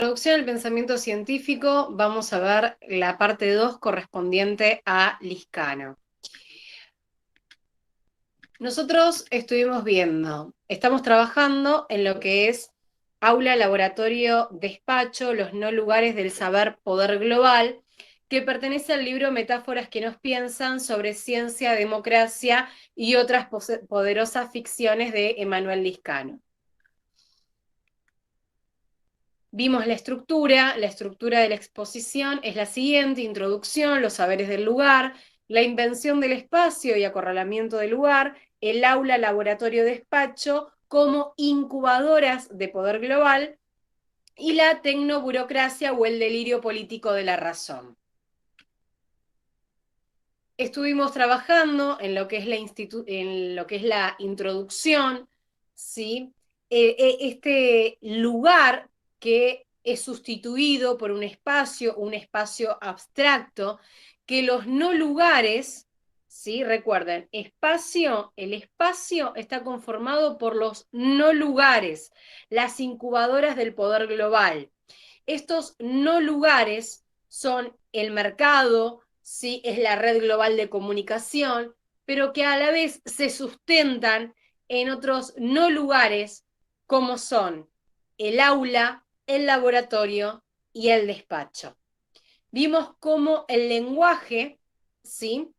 Introducción al pensamiento científico, vamos a ver la parte 2 correspondiente a Liscano. Nosotros estamos trabajando en lo que es aula, laboratorio, despacho, los no lugares del saber, poder global, que pertenece al libro Metáforas que nos piensan sobre ciencia, democracia y otras poderosas ficciones de Emmanuel Liscano. Vimos la estructura de la exposición es la siguiente: introducción, los saberes del lugar, la invención del espacio y acorralamiento del lugar, el aula, laboratorio, despacho como incubadoras de poder global y la tecnoburocracia o el delirio político de la razón. Estuvimos trabajando en lo que es la introducción, ¿sí? Este lugar que es sustituido por un espacio abstracto, que los no lugares, ¿sí? Recuerden, el espacio está conformado por los no lugares, las incubadoras del poder global. Estos no lugares son el mercado, ¿sí? Es la red global de comunicación, pero que a la vez se sustentan en otros no lugares como son el aula, el laboratorio y el despacho. Vimos cómo el lenguaje, ¿sí?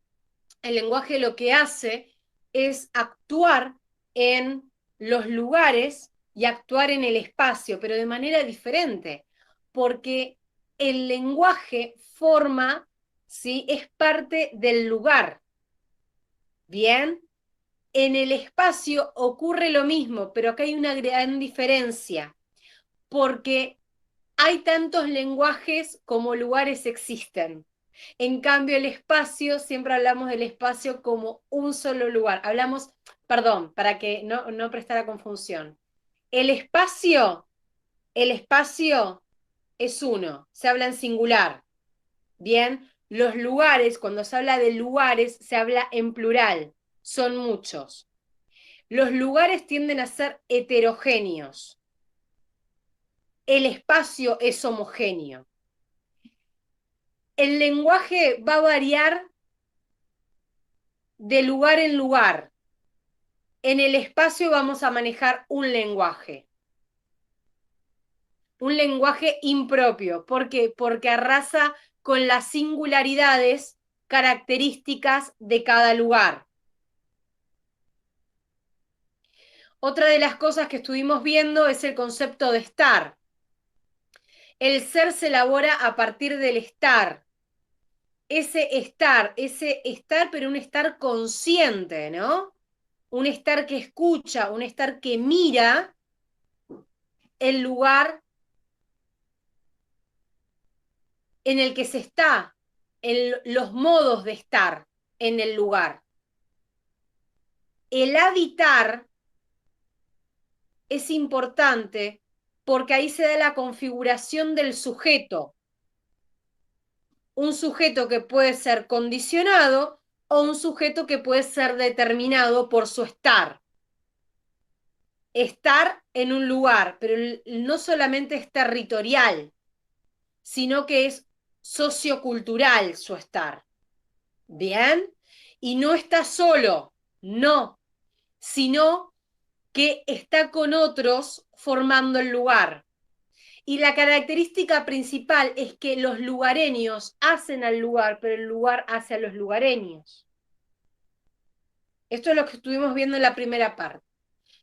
El lenguaje lo que hace es actuar en los lugares y actuar en el espacio, pero de manera diferente, porque el lenguaje forma, ¿sí? Es parte del lugar. Bien, en el espacio ocurre lo mismo, pero acá hay una gran diferencia, porque hay tantos lenguajes como lugares existen. En cambio, el espacio, siempre hablamos del espacio como un solo lugar. Perdón, para que no prestara confusión. El espacio, el espacio es uno, se habla en singular. Bien, los lugares, cuando se habla de lugares, se habla en plural, son muchos. Los lugares tienden a ser heterogéneos. El espacio es homogéneo. El lenguaje va a variar de lugar en lugar. En el espacio vamos a manejar un lenguaje impropio. ¿Por qué? Porque arrasa con las singularidades características de cada lugar. Otra de las cosas que estuvimos viendo es el concepto de estar. El ser se elabora a partir del estar. Ese estar, pero un estar consciente, ¿no? Un estar que escucha, un estar que mira el lugar en el que se está, los modos de estar en el lugar. El habitar es importante porque ahí se da la configuración del sujeto. Un sujeto que puede ser condicionado o un sujeto que puede ser determinado por su estar. Estar en un lugar, pero no solamente es territorial, sino que es sociocultural su estar. ¿Bien? Y no está solo, no, sino que está con otros formando el lugar. Y la característica principal es que los lugareños hacen al lugar, pero el lugar hace a los lugareños. Esto es lo que estuvimos viendo en la primera parte.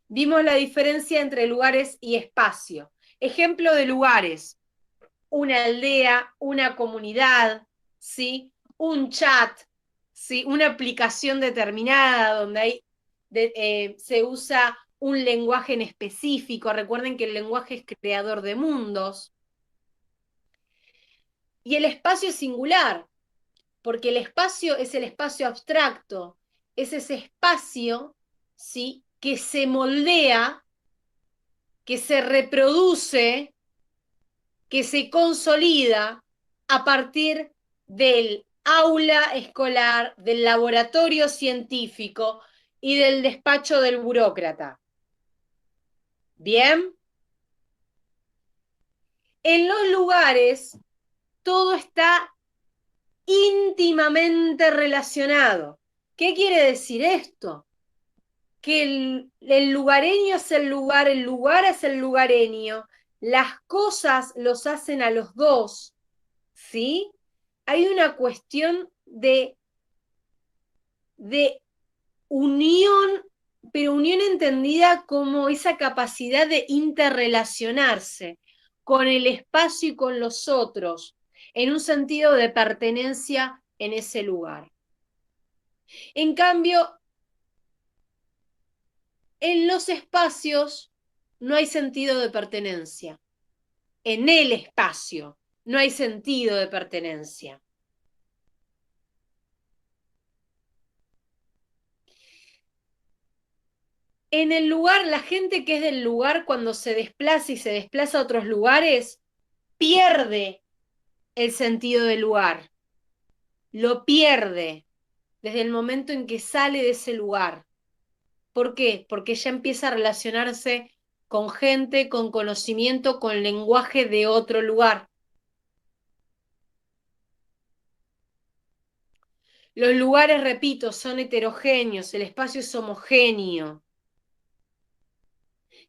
Vimos la diferencia entre lugares y espacio. Ejemplo de lugares: una aldea, una comunidad, ¿sí? Un chat, ¿sí? Una aplicación determinada donde se usa un lenguaje en específico. Recuerden que el lenguaje es creador de mundos. Y el espacio es singular, porque el espacio es el espacio abstracto, es ese espacio, ¿sí? Que se moldea, que se reproduce, que se consolida a partir del aula escolar, del laboratorio científico y del despacho del burócrata. ¿Bien? En los lugares todo está íntimamente relacionado. ¿Qué quiere decir esto? Que el lugareño es el lugar es el lugareño, las cosas los hacen a los dos, ¿sí? Hay una cuestión de unión, pero unión entendida como esa capacidad de interrelacionarse con el espacio y con los otros, en un sentido de pertenencia en ese lugar. En cambio, en los espacios no hay sentido de pertenencia. En el espacio no hay sentido de pertenencia. En el lugar, la gente que es del lugar cuando se desplaza y se desplaza a otros lugares, pierde el sentido del lugar. Lo pierde desde el momento en que sale de ese lugar. ¿Por qué? Porque ya empieza a relacionarse con gente, con conocimiento, con lenguaje de otro lugar. Los lugares, repito, son heterogéneos, el espacio es homogéneo.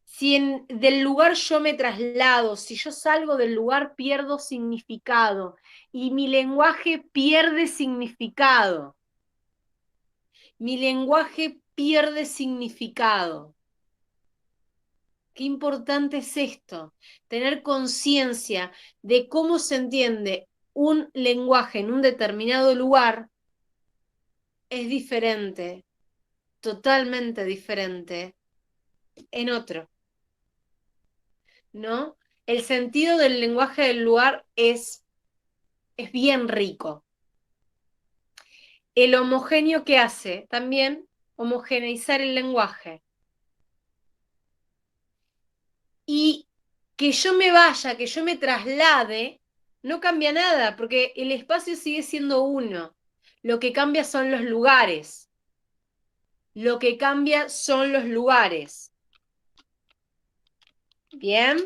Si del lugar yo me traslado, si yo salgo del lugar, pierdo significado y mi lenguaje pierde significado. Mi lenguaje pierde significado. Qué importante es esto, tener conciencia de cómo se entiende un lenguaje en un determinado lugar es diferente, totalmente diferente en otro, ¿no? El sentido del lenguaje del lugar es bien rico. El homogéneo que hace también homogeneizar el lenguaje. Y que yo me vaya, que yo me traslade, no cambia nada, porque el espacio sigue siendo uno. Lo que cambia son los lugares. Lo que cambia son los lugares. Bien.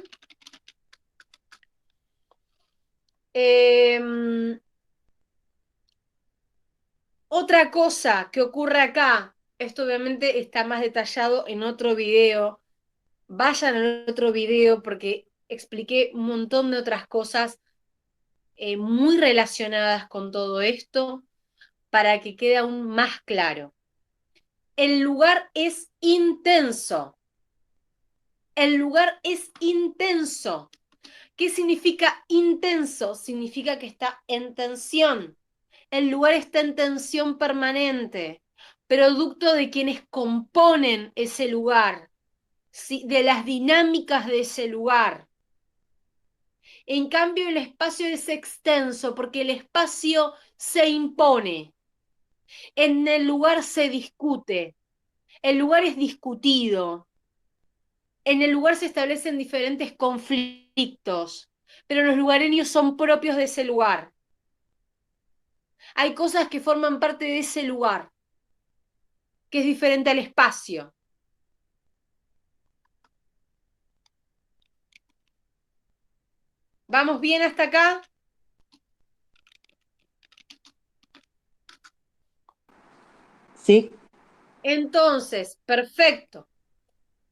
Otra cosa que ocurre acá, esto obviamente está más detallado en otro video. Vayan al otro video porque expliqué un montón de otras cosas muy relacionadas con todo esto para que quede aún más claro. El lugar es intenso. El lugar es intenso. ¿Qué significa intenso? Significa que está en tensión. El lugar está en tensión permanente, producto de quienes componen ese lugar, ¿sí? De las dinámicas de ese lugar. En cambio, el espacio es extenso porque el espacio se impone. En el lugar se discute. El lugar es discutido. En el lugar se establecen diferentes conflictos, pero los lugareños son propios de ese lugar. Hay cosas que forman parte de ese lugar, que es diferente al espacio. ¿Vamos bien hasta acá? Sí, Entonces, perfecto.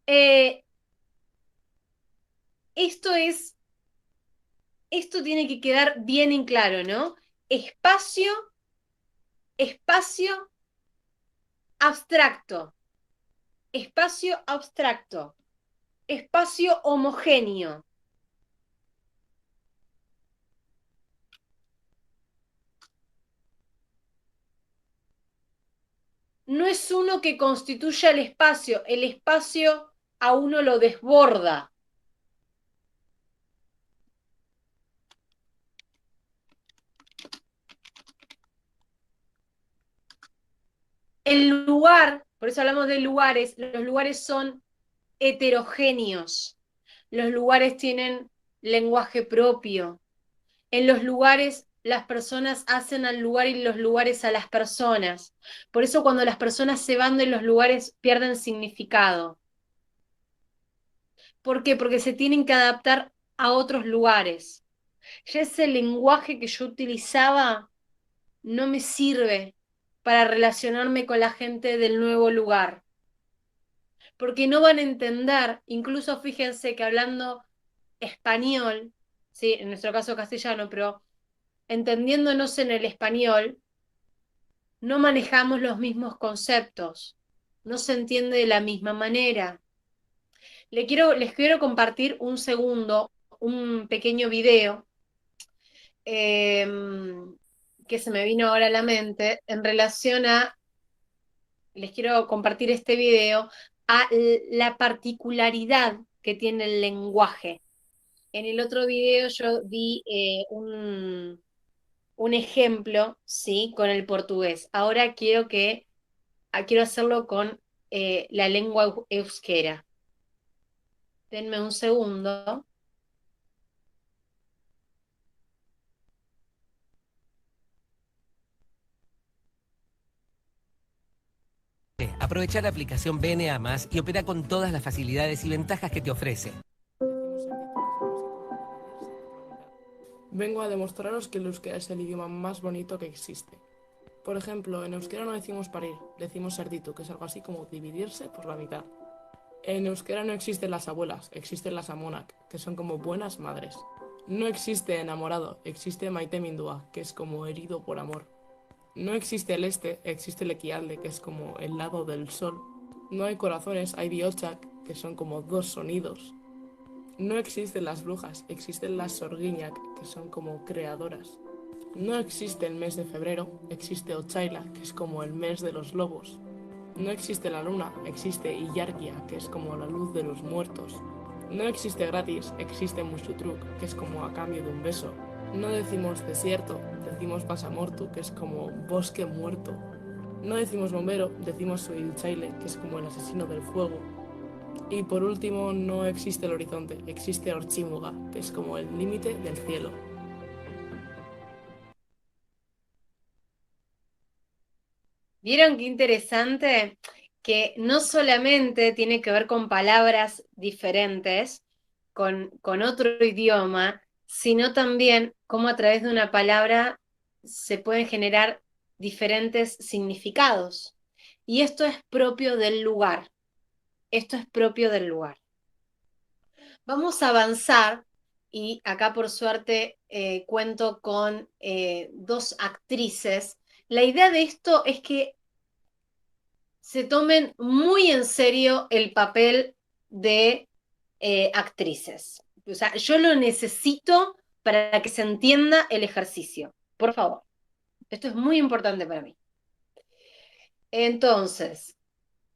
Eh, esto es, esto tiene que quedar bien en claro, ¿no? Espacio, espacio abstracto, espacio abstracto, espacio homogéneo. No es uno que constituya el espacio a uno lo desborda. El lugar, por eso hablamos de lugares, los lugares son heterogéneos. Los lugares tienen lenguaje propio. En los lugares las personas hacen al lugar y los lugares a las personas. Por eso cuando las personas se van de los lugares pierden significado. ¿Por qué? Porque se tienen que adaptar a otros lugares. Ya ese lenguaje que yo utilizaba no me sirve para relacionarme con la gente del nuevo lugar, porque no van a entender, incluso fíjense que hablando español, sí, en nuestro caso castellano, pero entendiéndonos en el español, no manejamos los mismos conceptos, no se entiende de la misma manera. Les quiero compartir un segundo, un pequeño video eh, que se me vino ahora a la mente en relación a, les quiero compartir este video, a la particularidad que tiene el lenguaje. En el otro video yo di un ejemplo, ¿sí? Con el portugués. Ahora quiero hacerlo con la lengua euskera. Denme un segundo. Aprovecha la aplicación BNA Más y opera con todas las facilidades y ventajas que te ofrece. Vengo a demostraros que el euskera es el idioma más bonito que existe. Por ejemplo, en euskera no decimos parir, decimos serditu, que es algo así como dividirse por la mitad. En euskera no existen las abuelas, existen las amonak, que son como buenas madres. No existe enamorado, existe maite mindua, que es como herido por amor. No existe el este, existe el equialde, que es como el lado del sol. No hay corazones, hay biochak, que son como dos sonidos. No existen las brujas, existen las sorguiñac, que son como creadoras. No existe el mes de febrero, existe Ochaila, que es como el mes de los lobos. No existe la luna, existe Illargia, que es como la luz de los muertos. No existe gratis, existe Mushutruk, que es como a cambio de un beso. No decimos desierto, decimos pasamortu, que es como bosque muerto. No decimos bombero, decimos Suilchaile, que es como el asesino del fuego. Y por último, no existe el horizonte, existe Orchimuga, que es como el límite del cielo. ¿Vieron qué interesante? Que no solamente tiene que ver con palabras diferentes, con otro idioma, sino también cómo a través de una palabra se pueden generar diferentes significados. Y esto es propio del lugar. Esto es propio del lugar. Vamos a avanzar y acá por suerte cuento con dos actrices. La idea de esto es que se tomen muy en serio el papel de actrices. O sea, yo lo necesito para que se entienda el ejercicio. Por favor, esto es muy importante para mí. Entonces,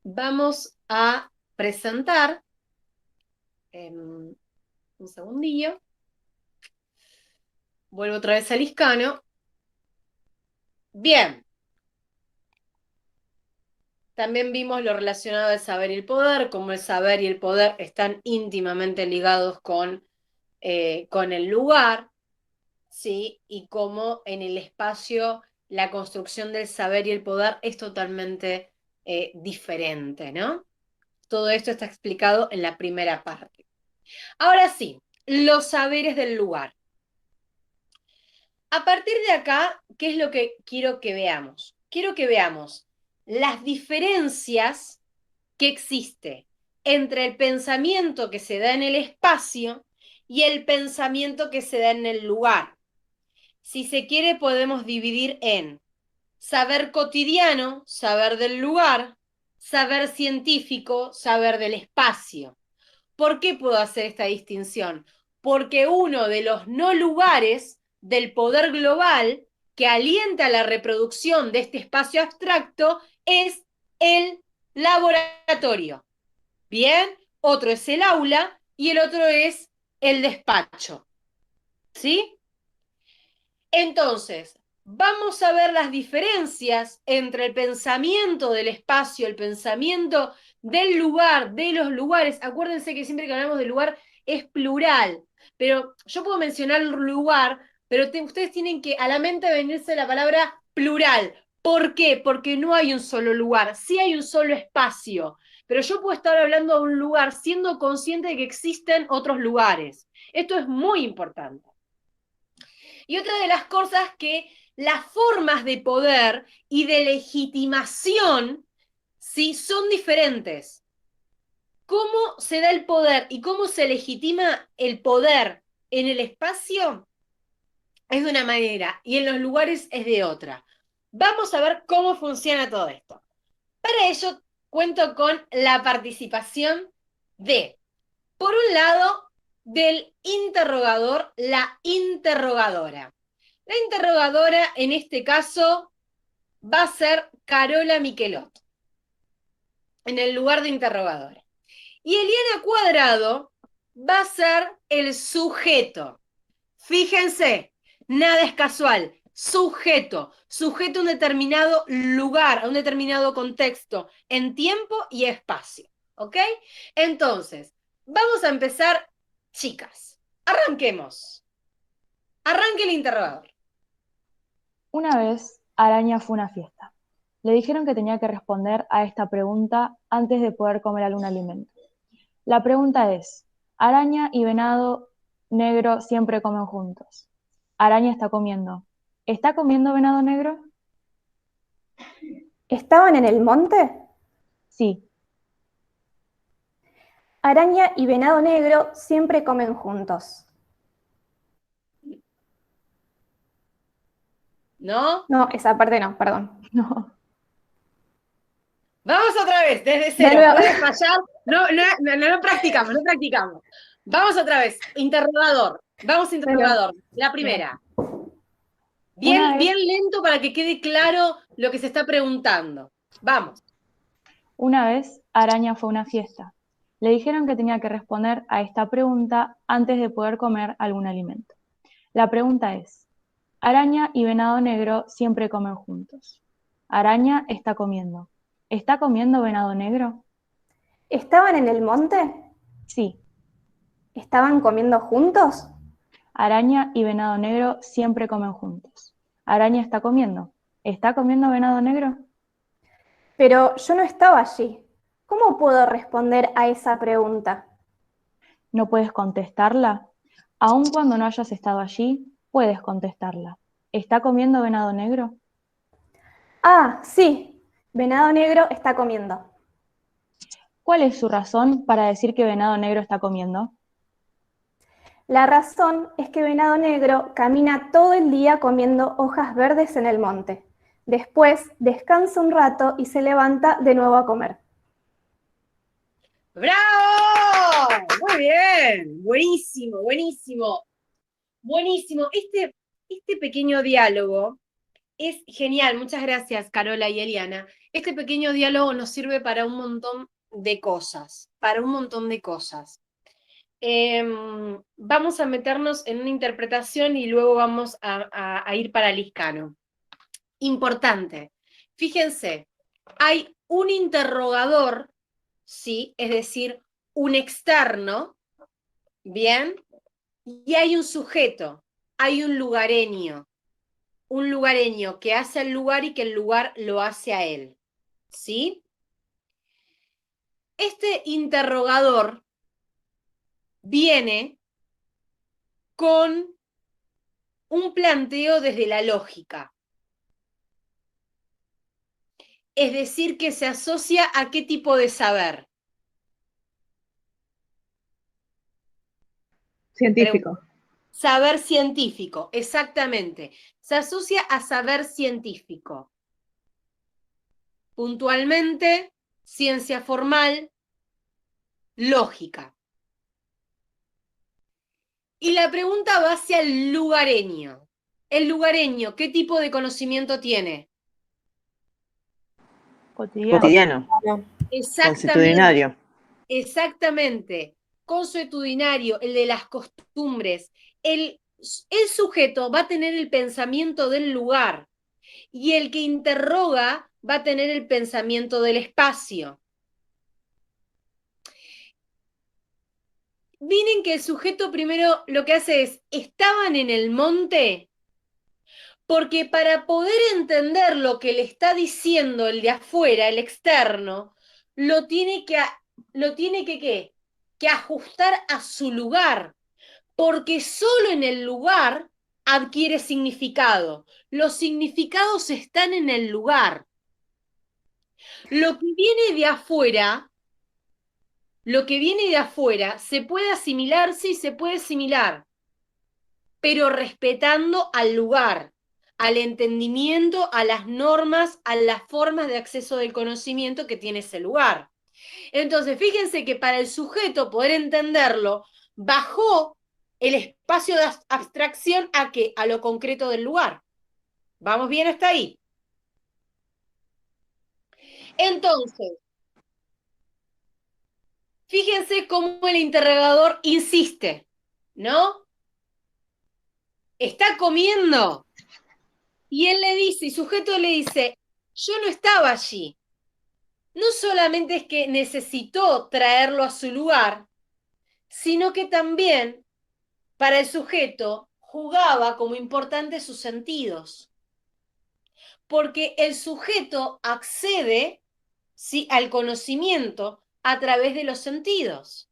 vamos a presentar, un segundillo, vuelvo otra vez al Liscano. Bien, también vimos lo relacionado al saber y el poder, cómo el saber y el poder están íntimamente ligados con el lugar, ¿sí? Y cómo en el espacio la construcción del saber y el poder es totalmente diferente, ¿no? Todo esto está explicado en la primera parte. Ahora sí, los saberes del lugar. A partir de acá, ¿qué es lo que quiero que veamos? Quiero que veamos las diferencias que existe entre el pensamiento que se da en el espacio y el pensamiento que se da en el lugar. Si se quiere, podemos dividir en saber cotidiano, saber del lugar, saber científico, saber del espacio. ¿Por qué puedo hacer esta distinción? Porque uno de los no lugares del poder global que alienta la reproducción de este espacio abstracto es el laboratorio. Bien, otro es el aula y el otro es el despacho. ¿Sí? Entonces, vamos a ver las diferencias entre el pensamiento del espacio, el pensamiento del lugar, de los lugares. Acuérdense que siempre que hablamos de lugar es plural, pero yo puedo mencionar lugar, pero ustedes tienen que a la mente venirse la palabra plural. ¿Por qué? Porque no hay un solo lugar, sí hay un solo espacio. pero yo puedo estar hablando de un lugar siendo consciente de que existen otros lugares. Esto es muy importante. Y otra de las cosas que las formas de poder y de legitimación, ¿sí?, son diferentes. ¿Cómo se da el poder y cómo se legitima el poder en el espacio? Es de una manera y en los lugares es de otra. Vamos a ver cómo funciona todo esto. Para ello cuento con la participación de, por un lado, del interrogador, la interrogadora. La interrogadora, en este caso, va a ser Carola Michelot, en el lugar de interrogadora. Y Eliana Cuadrado va a ser el sujeto. Fíjense, nada es casual. Sujeto a un determinado lugar, a un determinado contexto, en tiempo y espacio. ¿Ok? Entonces, vamos a empezar, chicas. Arranquemos. Arranque el interrogador. Una vez, Araña fue a una fiesta. Le dijeron que tenía que responder a esta pregunta antes de poder comer algún alimento. La pregunta es, Araña y Venado Negro siempre comen juntos. Araña está comiendo. ¿Está comiendo Venado Negro? ¿Estaban en el monte? Sí. Araña y Venado Negro siempre comen juntos. ¿No? No, esa parte no, perdón. No. Vamos otra vez, desde De cero. nuevo. Puede fallar. No practicamos, no practicamos. Vamos otra vez. Interrogador. Vamos interrogador. La primera. Bien lento para que quede claro lo que se está preguntando. Vamos. Una vez, Araña fue a una fiesta. Le dijeron que tenía que responder a esta pregunta antes de poder comer algún alimento. La pregunta es, Araña y Venado Negro siempre comen juntos. Araña está comiendo. ¿Está comiendo Venado Negro? ¿Estaban en el monte? Sí. ¿Estaban comiendo juntos? Araña y Venado Negro siempre comen juntos. Araña está comiendo. ¿Está comiendo Venado Negro? Pero yo no estaba allí. ¿Cómo puedo responder a esa pregunta? ¿No puedes contestarla? Aun cuando no hayas estado allí, puedes contestarla. ¿Está comiendo Venado Negro? Ah, sí. Venado Negro está comiendo. ¿Cuál es su razón para decir que Venado Negro está comiendo? La razón es que Venado Negro camina todo el día comiendo hojas verdes en el monte. Después descansa un rato y se levanta de nuevo a comer. ¡Bravo! Muy bien. Buenísimo, buenísimo. Buenísimo. Este pequeño diálogo es genial. Muchas gracias, Carola y Eliana. Este pequeño diálogo nos sirve para un montón de cosas. Para un montón de cosas. Vamos a meternos en una interpretación y luego vamos a ir para Liscano. Importante. Fíjense, hay un interrogador, ¿sí? Es decir, un externo, ¿bien? Y hay un sujeto, hay un lugareño que hace el lugar y que el lugar lo hace a él, ¿sí? Este interrogador viene con un planteo desde la lógica. Es decir, que se asocia a qué tipo de saber. Científico. Saber científico, exactamente. Se asocia a saber científico. Puntualmente, ciencia formal, lógica. Y la pregunta va hacia el lugareño. El lugareño, ¿qué tipo de conocimiento tiene? Cotidiano. Consuetudinario. Exactamente. Consuetudinario, el de las costumbres. El sujeto va a tener el pensamiento del lugar y el que interroga va a tener el pensamiento del espacio. Miren que el sujeto primero lo que hace es, ¿estaban en el monte? Porque para poder entender lo que le está diciendo el de afuera, el externo, lo tiene que ¿qué? Que ajustar a su lugar, porque solo en el lugar adquiere significado. Los significados están en el lugar. Lo que viene de afuera, se puede asimilar, sí, se puede asimilar, pero respetando al lugar, al entendimiento, a las normas, a las formas de acceso del conocimiento que tiene ese lugar. Entonces, fíjense que para el sujeto poder entenderlo, bajó el espacio de abstracción ¿a qué? A lo concreto del lugar. ¿Vamos bien hasta ahí? Entonces, fíjense cómo el interrogador insiste, ¿no? Está comiendo. Y él le dice, y sujeto le dice, yo no estaba allí. No solamente es que necesitó traerlo a su lugar, sino que también para el sujeto jugaba como importante sus sentidos. Porque el sujeto accede, ¿sí?, al conocimiento a través de los sentidos.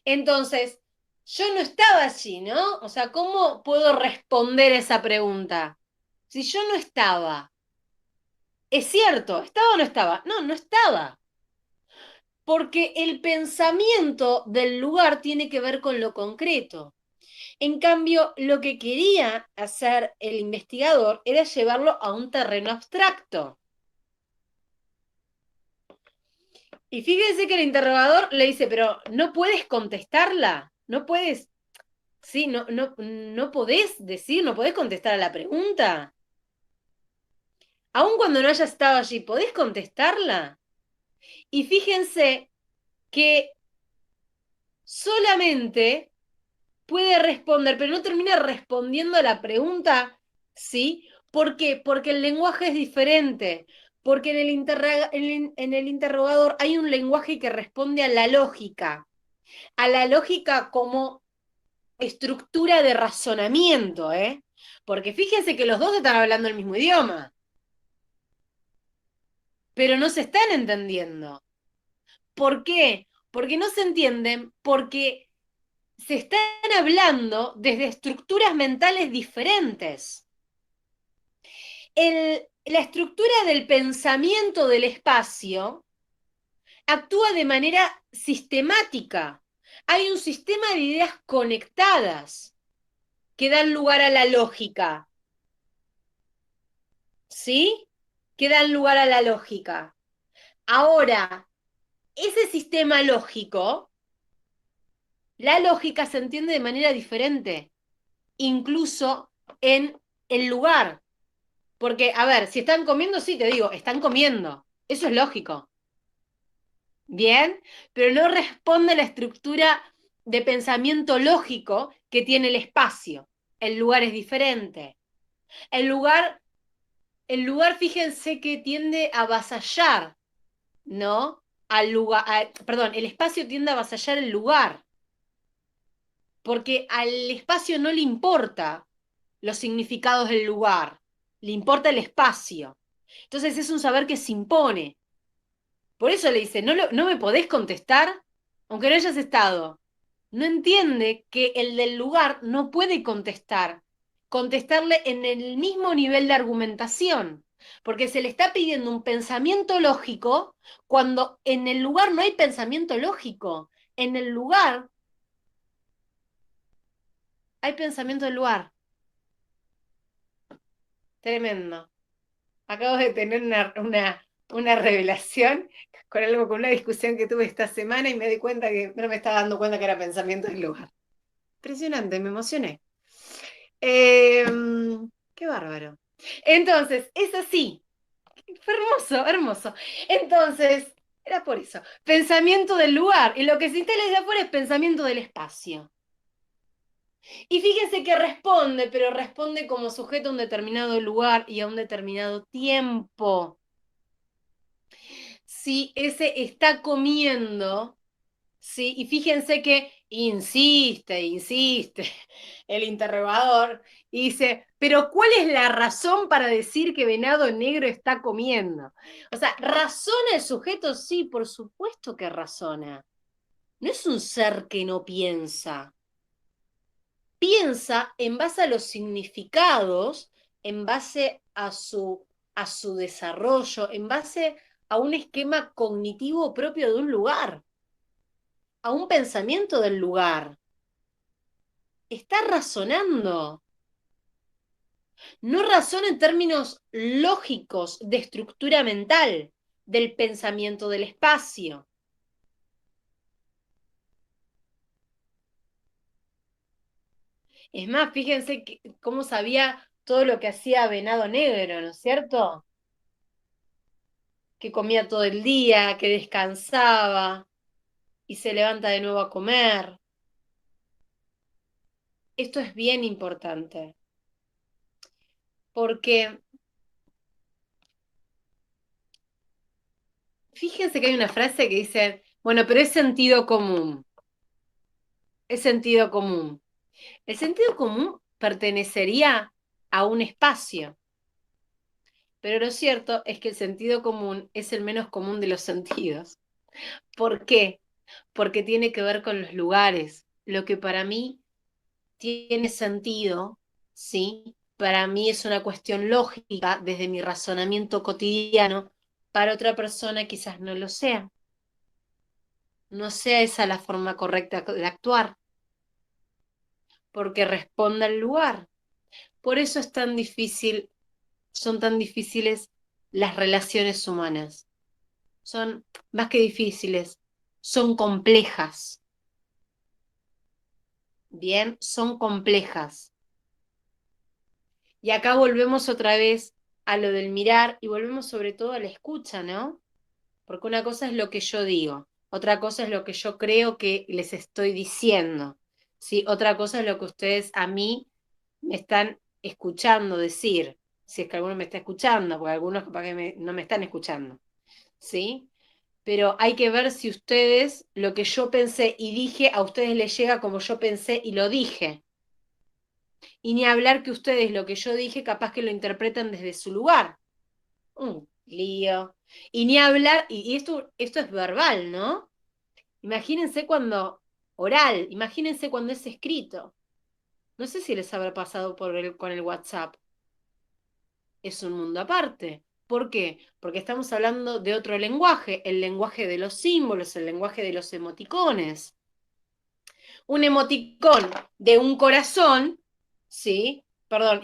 Entonces, yo no estaba allí, ¿no? O sea, ¿cómo puedo responder esa pregunta? Si yo no estaba. Es cierto, ¿estaba o no estaba? No, no estaba. Porque el pensamiento del lugar tiene que ver con lo concreto. En cambio, lo que quería hacer el investigador era llevarlo a un terreno abstracto. Y fíjense que el interrogador le dice, pero ¿no puedes contestarla? ¿No puedes? Sí, no podés decir, no podés contestar a la pregunta. Aun cuando no hayas estado allí, ¿podés contestarla? Y fíjense que solamente puede responder, pero no termina respondiendo a la pregunta, ¿sí? ¿Por qué? Porque el lenguaje es diferente, porque en el interrogador hay un lenguaje que responde a la lógica como estructura de razonamiento, ¿eh? Porque fíjense que los dos están hablando el mismo idioma, pero no se están entendiendo. ¿Por qué? Porque no se entienden, porque se están hablando desde estructuras mentales diferentes. La estructura del pensamiento del espacio actúa de manera sistemática. Hay un sistema de ideas conectadas que dan lugar a la lógica. ¿Sí? Que dan lugar a la lógica. Ahora, ese sistema lógico, la lógica se entiende de manera diferente, incluso en el lugar. Porque, a ver, si están comiendo, sí, te digo, están comiendo. Eso es lógico. Bien, pero no responde a la estructura de pensamiento lógico que tiene el espacio. El lugar es diferente. El lugar, fíjense que tiende a avasallar, ¿no? Al lugar, perdón, el espacio tiende a avasallar el lugar. Porque al espacio no le importa los significados del lugar, le importa el espacio. Entonces es un saber que se impone. Por eso le dice, no me podés contestar, aunque no hayas estado. No entiende que el del lugar no puede contestarle en el mismo nivel de argumentación, porque se le está pidiendo un pensamiento lógico cuando en el lugar no hay pensamiento lógico. En el lugar hay pensamiento del lugar. Tremendo. Acabo de tener una revelación con una discusión que tuve esta semana y me di cuenta que no me estaba dando cuenta que era pensamiento del lugar. Impresionante, me emocioné. Qué bárbaro. Entonces, es así. Fue hermoso, hermoso. Entonces, era por eso. Pensamiento del lugar. Y lo que se instala desde afuera es pensamiento del espacio. Y fíjense que responde, pero responde como sujeto a un determinado lugar y a un determinado tiempo. Si ese está comiendo, ¿sí? Y fíjense que insiste el interrogador y dice, pero ¿cuál es la razón para decir que Venado Negro está comiendo? O sea, ¿razona el sujeto? Sí, por supuesto que razona. No es un ser que no piensa. Piensa en base a los significados, en base a su desarrollo, en base a un esquema cognitivo propio de un lugar, a un pensamiento del lugar. Está razonando. No razona en términos lógicos de estructura mental, del pensamiento del espacio. Es más, fíjense cómo sabía todo lo que hacía Venado Negro, ¿no es cierto? Que comía todo el día, que descansaba y se levanta de nuevo a comer. Esto es bien importante, porque fíjense que hay una frase que dice, bueno, pero es sentido común. Es sentido común. El sentido común pertenecería a un espacio, pero lo cierto es que el sentido común es el menos común de los sentidos. ¿Por qué? Porque tiene que ver con los lugares. Lo que para mí tiene sentido, ¿sí? Para mí es una cuestión lógica desde mi razonamiento cotidiano, para otra persona quizás no lo sea. No sea esa la forma correcta de actuar, porque responde al lugar. Por eso es tan difícil, son tan difíciles las relaciones humanas. Son más que difíciles, son complejas. Bien, son complejas. Y acá volvemos otra vez a lo del mirar y volvemos sobre todo a la escucha, ¿no? Porque una cosa es lo que yo digo, otra cosa es lo que yo creo que les estoy diciendo, ¿sí? Otra cosa es lo que ustedes a mí me están escuchando decir, si es que alguno me está escuchando, porque algunos capaz que no me están escuchando, ¿sí? Pero hay que ver si ustedes, lo que yo pensé y dije, a ustedes les llega como yo pensé y lo dije. Y ni hablar que ustedes lo que yo dije, capaz que lo interpretan desde su lugar. Un lío. Y ni hablar, y esto es verbal, ¿no? Imagínense cuando, oral, imagínense cuando es escrito. No sé si les habrá pasado con el WhatsApp. Es un mundo aparte. ¿Por qué? Porque estamos hablando de otro lenguaje, el lenguaje de los símbolos, el lenguaje de los emoticones. Un emoticón de un corazón, ¿sí? Perdón,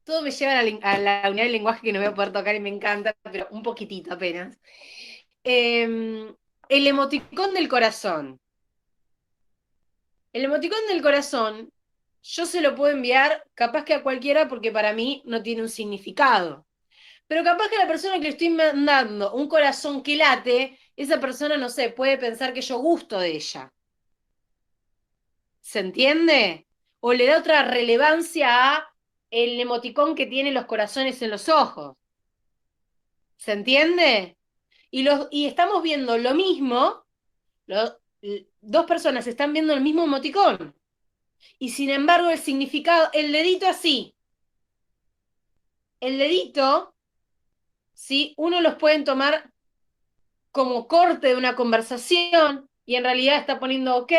todo me lleva a la unidad del lenguaje que no voy a poder tocar y me encanta, pero un poquitito apenas. El emoticón del corazón. El emoticón del corazón, yo se lo puedo enviar capaz que a cualquiera porque para mí no tiene un significado. Pero capaz que a la persona que le estoy mandando un corazón que late, esa persona, no sé, puede pensar que yo gusto de ella. ¿Se entiende? O le da otra relevancia a el emoticón que tiene los corazones en los ojos. ¿Se entiende? Y estamos viendo lo mismo, dos personas están viendo el mismo emoticón. Y sin embargo el significado, el dedito así. El dedito, ¿sí? Uno los pueden tomar como corte de una conversación y en realidad está poniendo ok,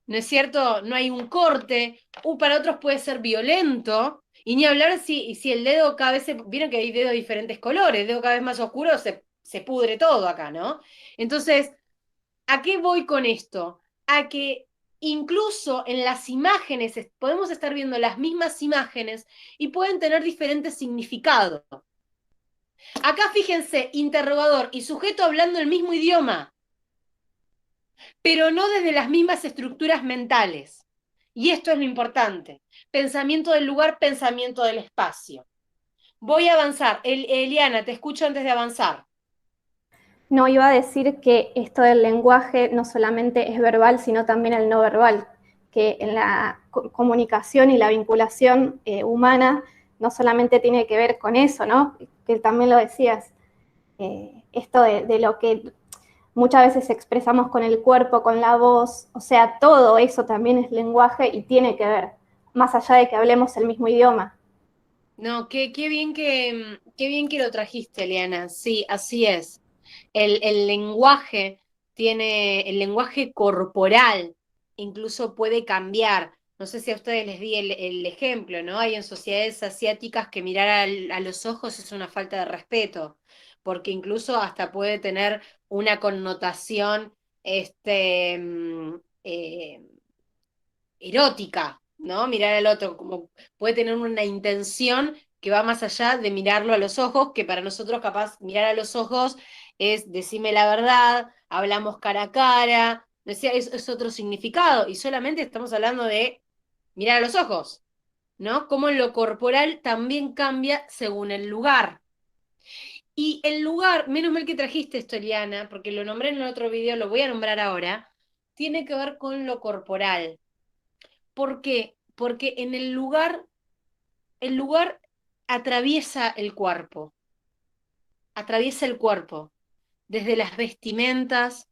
¿no es cierto? No hay un corte. Para otros puede ser violento. Y ni hablar si el dedo cada vez vieron que hay dedos de diferentes colores, el dedo cada vez más oscuro se pudre todo acá, ¿no? Entonces, ¿a qué voy con esto? A que incluso en las imágenes podemos estar viendo las mismas imágenes y pueden tener diferentes significados. Acá fíjense, interrogador y sujeto hablando el mismo idioma, pero no desde las mismas estructuras mentales. Y esto es lo importante. Pensamiento del lugar, pensamiento del espacio. Voy a avanzar. Eliana, te escucho antes de avanzar. No, iba a decir que esto del lenguaje no solamente es verbal, sino también el no verbal, que en la comunicación y la vinculación humana no solamente tiene que ver con eso, ¿no? Que también lo decías, esto de lo que muchas veces expresamos con el cuerpo, con la voz, o sea, todo eso también es lenguaje y tiene que ver, más allá de que hablemos el mismo idioma. No, qué bien que lo trajiste, Eliana. Sí, así es. El lenguaje el lenguaje corporal incluso puede cambiar. No sé si a ustedes les di el ejemplo, ¿no? Hay en sociedades asiáticas que mirar a los ojos es una falta de respeto, porque incluso hasta puede tener una connotación, eh, erótica, ¿no? Mirar al otro, como puede tener una intención que va más allá de mirarlo a los ojos, que para nosotros capaz mirar a los ojos es decime la verdad, hablamos cara a cara, decía, es otro significado, y solamente estamos hablando de mirar a los ojos, ¿no? Como lo corporal también cambia según el lugar. Y el lugar, menos mal que trajiste esto, Eliana, porque lo nombré en el otro video, lo voy a nombrar ahora, tiene que ver con lo corporal. ¿Por qué? Porque en el lugar atraviesa el cuerpo, desde las vestimentas,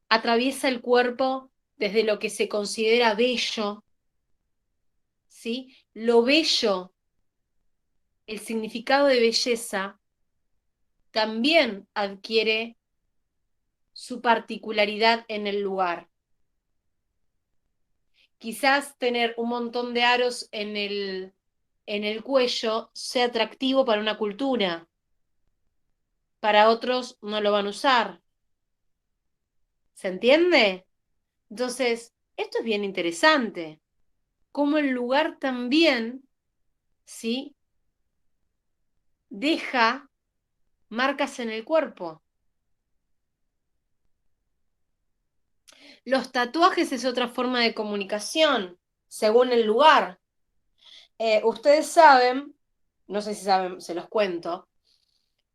atraviesa el cuerpo desde lo que se considera bello, ¿sí? Lo bello, el significado de belleza, también adquiere su particularidad en el lugar. Quizás tener un montón de aros en el cuello sea atractivo para una cultura, para otros no lo van a usar. ¿Se entiende? Entonces, esto es bien interesante. Cómo el lugar también, ¿sí? Deja marcas en el cuerpo. Los tatuajes es otra forma de comunicación, según el lugar. Ustedes saben, no sé si saben, se los cuento,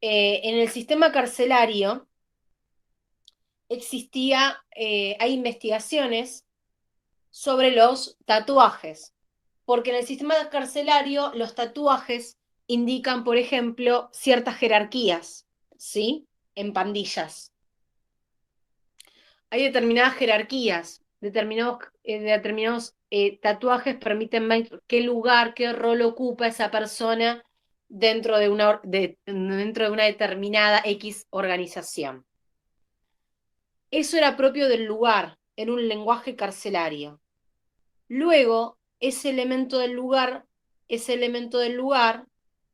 en el sistema carcelario hay investigaciones sobre los tatuajes, porque en el sistema carcelario los tatuajes indican, por ejemplo, ciertas jerarquías, ¿sí? En pandillas. Hay determinadas jerarquías, determinados tatuajes permiten ver qué lugar, qué rol ocupa esa persona dentro de dentro de una determinada X organización. Eso era propio del lugar, era un lenguaje carcelario. Luego, ese elemento del lugar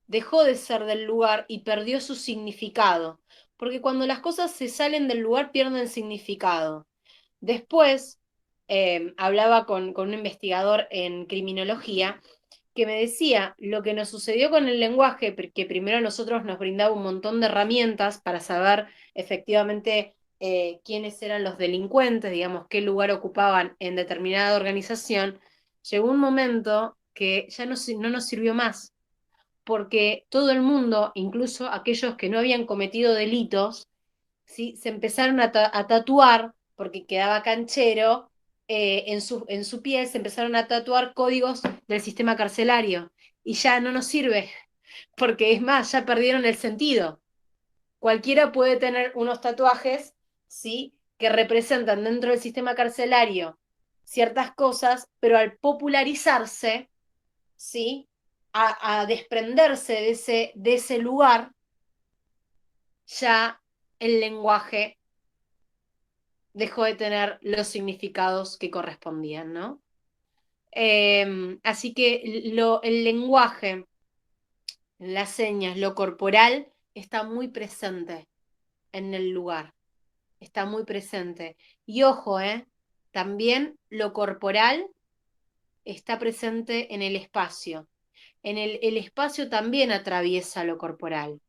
dejó de ser del lugar y perdió su significado, porque cuando las cosas se salen del lugar pierden significado. Después, hablaba con un investigador en criminología que me decía lo que nos sucedió con el lenguaje, que primero a nosotros nos brindaba un montón de herramientas para saber efectivamente quiénes eran los delincuentes, digamos, qué lugar ocupaban en determinada organización, llegó un momento que ya no nos sirvió más, porque todo el mundo, incluso aquellos que no habían cometido delitos, ¿sí? Se empezaron a tatuar, porque quedaba canchero, en su piel se empezaron a tatuar códigos del sistema carcelario, y ya no nos sirve, porque es más, ya perdieron el sentido. Cualquiera puede tener unos tatuajes, ¿sí? Que representan dentro del sistema carcelario ciertas cosas, pero al popularizarse, ¿sí? A desprenderse de ese lugar, ya el lenguaje dejó de tener los significados que correspondían, ¿no? Así que el lenguaje, las señas, lo corporal, está muy presente en el lugar, está muy presente. Y ojo, también lo corporal está presente en el espacio. El espacio también atraviesa lo corporal.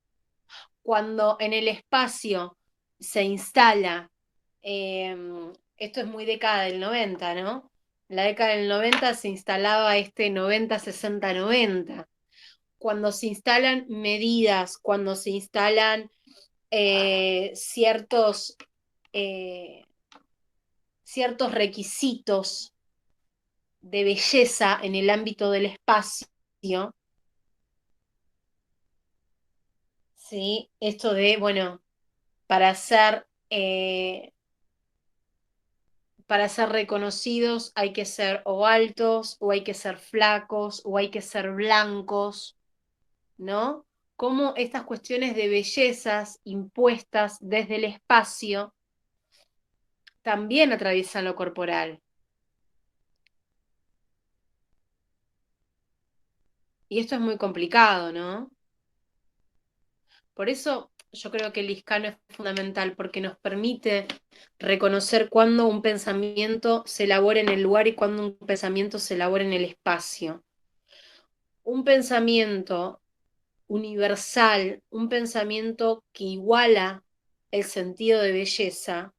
Cuando en el espacio se instala, esto es muy década del 90, ¿no? En la década del 90 se instalaba este 90-60-90. Cuando se instalan medidas, cuando se instalan ciertos, eh, ciertos requisitos de belleza en el ámbito del espacio, ¿sí? Esto de, bueno, para ser para ser reconocidos hay que ser o altos, o hay que ser flacos, o hay que ser blancos, ¿no? Cómo estas cuestiones de bellezas impuestas desde el espacio también atraviesan lo corporal. Y esto es muy complicado, ¿no? Por eso yo creo que el ISCANO es fundamental, porque nos permite reconocer cuándo un pensamiento se elabora en el lugar y cuándo un pensamiento se elabora en el espacio. Un pensamiento universal, un pensamiento que iguala el sentido de belleza,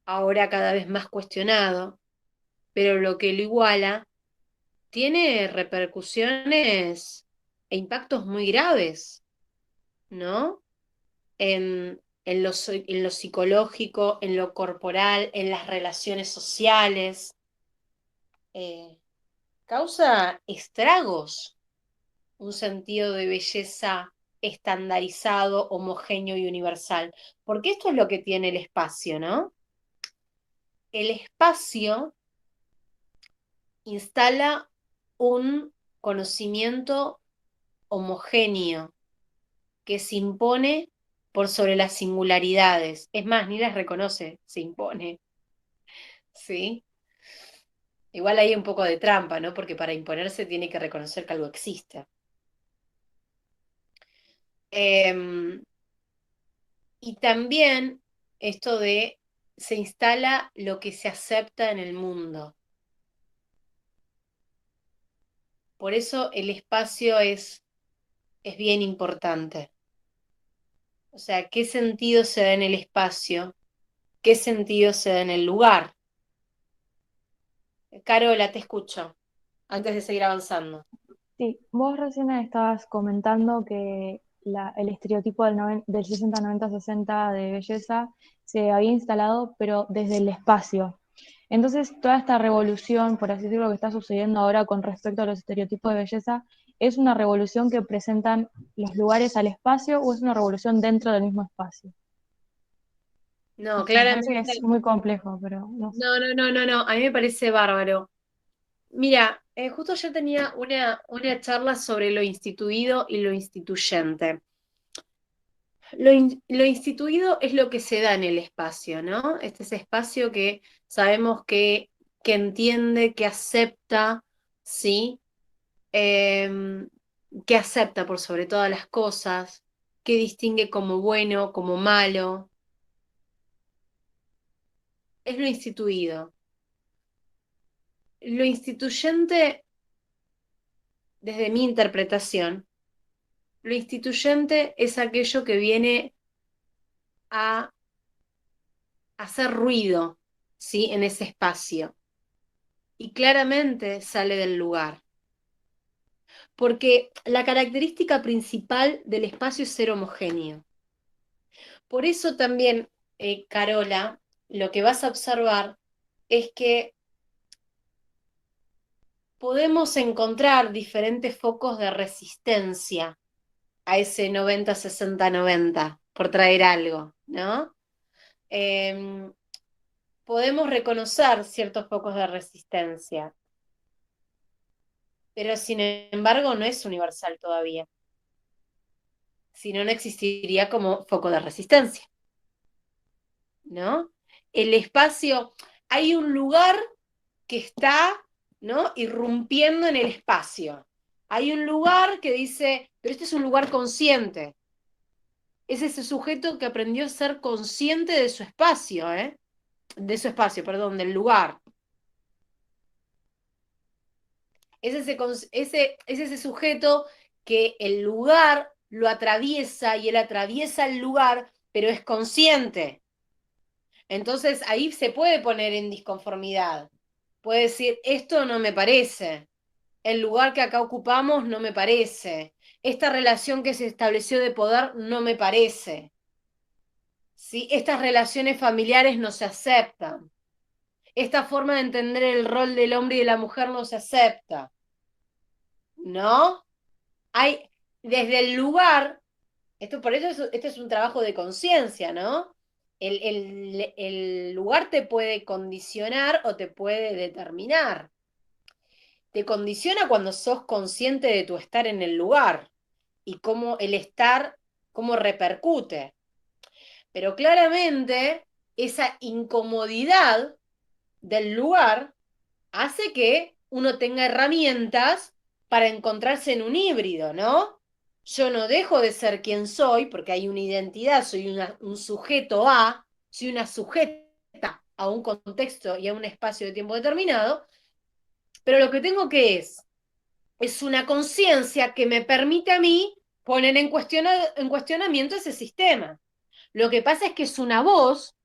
ahora cada vez más cuestionado, pero lo que lo iguala tiene repercusiones e impactos muy graves, ¿no? En lo psicológico, en lo corporal, en las relaciones sociales. Causa estragos un sentido de belleza estandarizado, homogéneo y universal. Porque esto es lo que tiene el espacio, ¿no? El espacio instala un conocimiento homogéneo que se impone por sobre las singularidades. Es más, ni las reconoce, se impone. ¿Sí? Igual hay un poco de trampa, ¿no? Porque para imponerse tiene que reconocer que algo existe. Y también esto de se instala lo que se acepta en el mundo. Por eso el espacio es bien importante. O sea, ¿qué sentido se da en el espacio? ¿Qué sentido se da en el lugar? Carola, te escucho, antes de seguir avanzando. Sí, vos recién estabas comentando que el estereotipo del 60-90-60 de belleza se había instalado, pero desde el espacio. Entonces, toda esta revolución, por así decirlo, que está sucediendo ahora con respecto a los estereotipos de belleza, ¿es una revolución que presentan los lugares al espacio o es una revolución dentro del mismo espacio? No, Me parece que claramente. es muy complejo, pero no sé. No. A mí me parece bárbaro. Mira, justo yo tenía una charla sobre lo instituido y lo instituyente. Lo instituido es lo que se da en el espacio, ¿no? Este es espacio que sabemos que entiende, que acepta, ¿sí? Que acepta por sobre todas las cosas, que distingue como bueno, como malo. Es lo instituido. Lo instituyente, desde mi interpretación, lo instituyente es aquello que viene a hacer ruido, ¿sí? En ese espacio. Y claramente sale del lugar. Porque la característica principal del espacio es ser homogéneo. Por eso también, Carola, lo que vas a observar es que podemos encontrar diferentes focos de resistencia a ese 90-60-90, por traer algo, ¿no? Podemos reconocer ciertos focos de resistencia, pero sin embargo no es universal todavía. Si no, no existiría como foco de resistencia, ¿no? El espacio, hay un lugar que está, ¿no? Irrumpiendo en el espacio. Hay un lugar que dice, pero este es un lugar consciente. Es ese sujeto que aprendió a ser consciente de su espacio, ¿eh? De su espacio, perdón, del lugar. Es ese sujeto que el lugar lo atraviesa y él atraviesa el lugar, pero es consciente. Entonces ahí se puede poner en disconformidad. Puede decir, esto no me parece, el lugar que acá ocupamos no me parece, esta relación que se estableció de poder no me parece. ¿Sí? Estas relaciones familiares no se aceptan. Esta forma de entender el rol del hombre y de la mujer no se acepta. ¿No? Hay, desde el lugar, por eso este es un trabajo de conciencia, ¿no? el lugar te puede condicionar o te puede determinar. Te condiciona cuando sos consciente de tu estar en el lugar y cómo el estar, cómo repercute. Pero claramente esa incomodidad del lugar hace que uno tenga herramientas para encontrarse en un híbrido, ¿no? Yo no dejo de ser quien soy porque hay una identidad, soy un sujeto a, soy una sujeta a un contexto y a un espacio de tiempo determinado, pero lo que tengo que es una conciencia que me permite a mí poner en cuestionamiento ese sistema. Lo que pasa es que es una voz,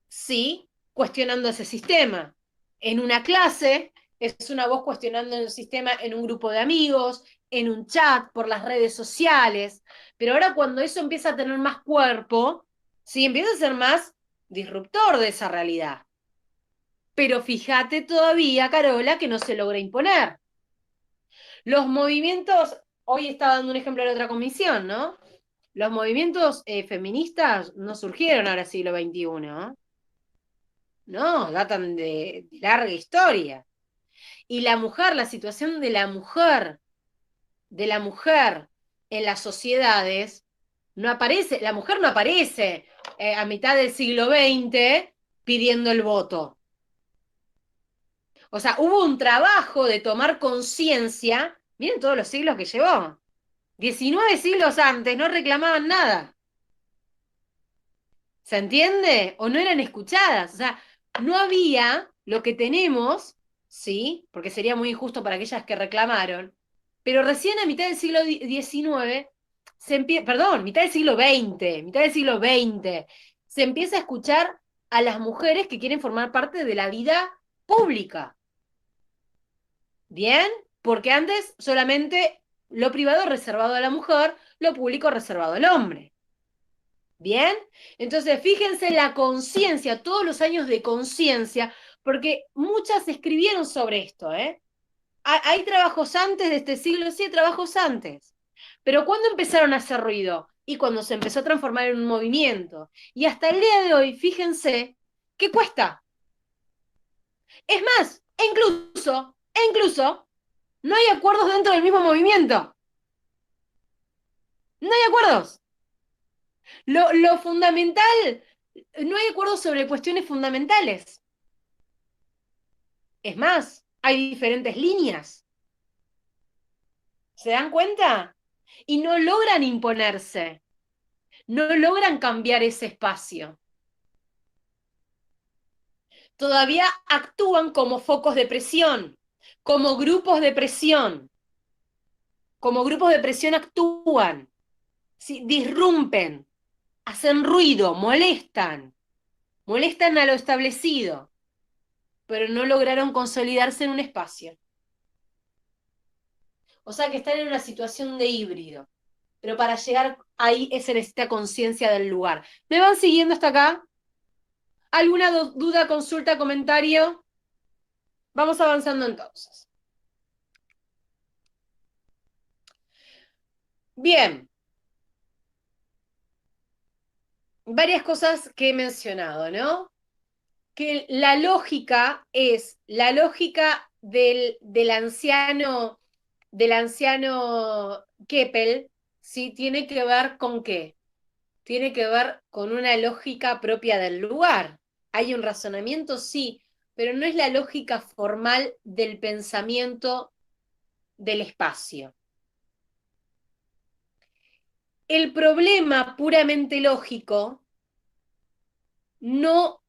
sí, cuestionando ese sistema. En una clase, es una voz cuestionando el sistema en un grupo de amigos, en un chat, por las redes sociales. Pero ahora cuando eso empieza a tener más cuerpo, sí, empieza a ser más disruptor de esa realidad. Pero fíjate todavía, Carola, que no se logra imponer. Los movimientos, hoy estaba dando un ejemplo de otra comisión, ¿no? Los movimientos feministas no surgieron ahora siglo XXI, no, datan de larga historia. Y la mujer, la situación de la mujer en las sociedades, no aparece, la mujer no aparece a mitad del siglo XX pidiendo el voto. O sea, hubo un trabajo de tomar conciencia, miren todos los siglos que llevó. 19 siglos antes no reclamaban nada. ¿Se entiende? O no eran escuchadas. O sea, no había lo que tenemos, ¿sí? Porque sería muy injusto para aquellas que reclamaron. Pero recién a mitad del siglo XIX, perdón, mitad del siglo XX, se empieza a escuchar a las mujeres que quieren formar parte de la vida pública. ¿Bien? Porque antes solamente lo privado reservado a la mujer, lo público reservado al hombre. ¿Bien? Entonces, fíjense la conciencia, todos los años de conciencia, porque muchas escribieron sobre esto, ¿eh? Hay trabajos antes de este siglo, sí, hay trabajos antes. Pero ¿cuándo empezaron a hacer ruido? Y cuando se empezó a transformar en un movimiento. Y hasta el día de hoy, fíjense, ¿qué cuesta? Es más, incluso, no hay acuerdos dentro del mismo movimiento. No hay acuerdos. Lo fundamental, no hay acuerdos sobre cuestiones fundamentales. Es más, hay diferentes líneas. ¿Se dan cuenta? Y no logran imponerse, no logran cambiar ese espacio. Todavía actúan como focos de presión, como grupos de presión. Como grupos de presión actúan, ¿sí? Disrumpen, hacen ruido, molestan a lo establecido, pero no lograron consolidarse en un espacio. O sea que están en una situación de híbrido. Pero para llegar ahí se necesita conciencia del lugar. ¿Me van siguiendo hasta acá? ¿Alguna duda, consulta, comentario? Vamos avanzando entonces. Bien. Varias cosas que he mencionado, ¿no? Que la lógica es la lógica del anciano Keppel, ¿sí? Tiene que ver con qué? Tiene que ver con una lógica propia del lugar. Hay un razonamiento, sí, pero no es la lógica formal del pensamiento del espacio. El problema puramente lógico no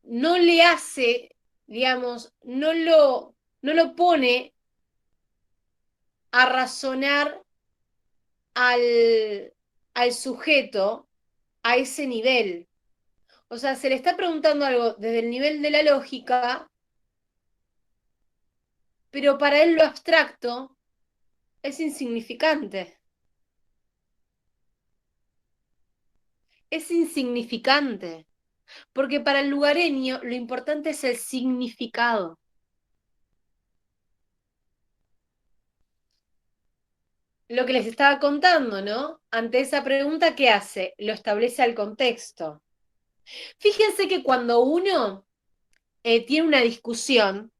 le hace, digamos, no lo pone a razonar al sujeto a ese nivel. O sea, se le está preguntando algo desde el nivel de la lógica, pero para él lo abstracto es insignificante. Es insignificante, porque para el lugareño lo importante es el significado. Lo que les estaba contando, ¿no? Ante esa pregunta, ¿qué hace? Lo establece al contexto. Fíjense que cuando uno tiene una discusión,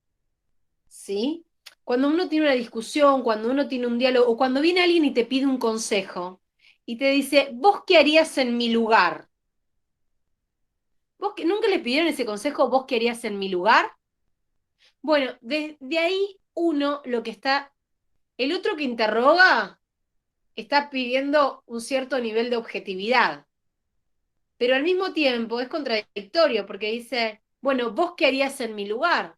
¿sí? Cuando uno tiene una discusión, cuando uno tiene un diálogo, o cuando viene alguien y te pide un consejo y te dice, ¿vos qué harías en mi lugar? ¿Vos nunca le pidieron ese consejo, vos qué harías en mi lugar? Bueno, de ahí uno lo que está, el otro que interroga está pidiendo un cierto nivel de objetividad, pero al mismo tiempo es contradictorio porque dice, bueno, ¿vos qué harías en mi lugar?